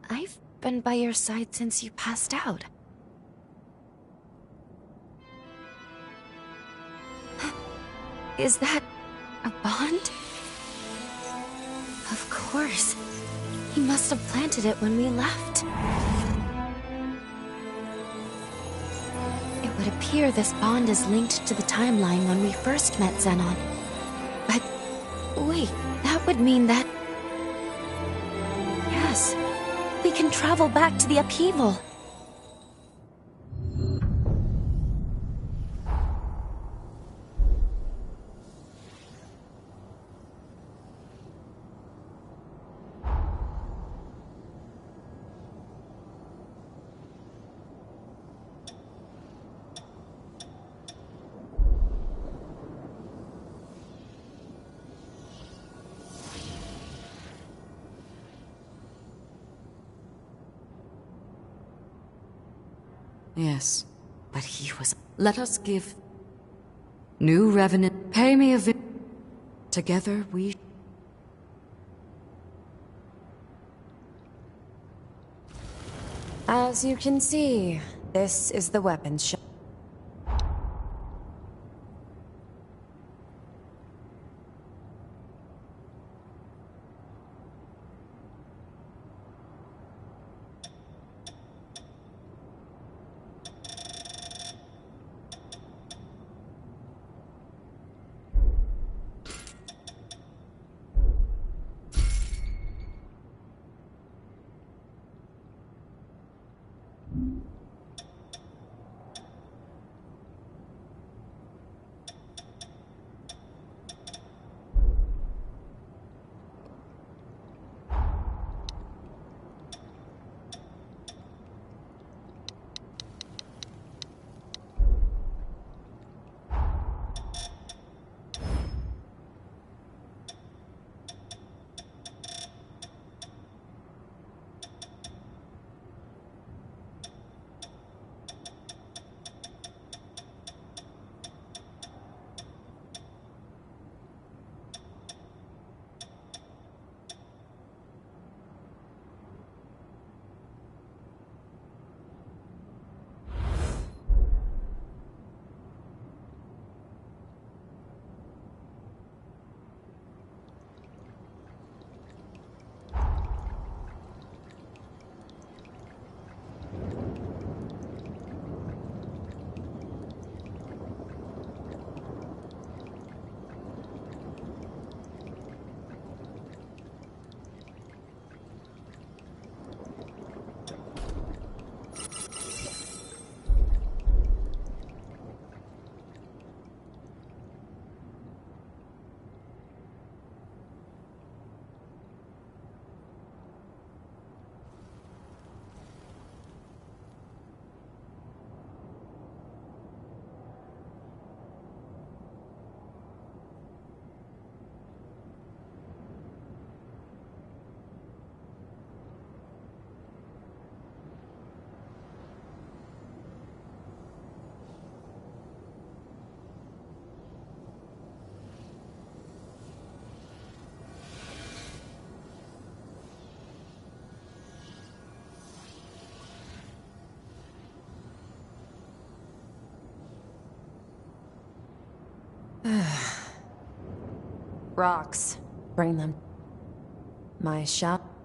I've been by your side since you passed out. Is that a bond? Of course. He must have planted it when we left. It would appear this bond is linked to the timeline when we first met Xenon. But wait, that would mean that... Yes, we can travel back to the upheaval. Yes, but he was... Let us give... New Revenant, pay me a Together we... As you can see, this is the weapons shop. Rocks. Bring them. My shop.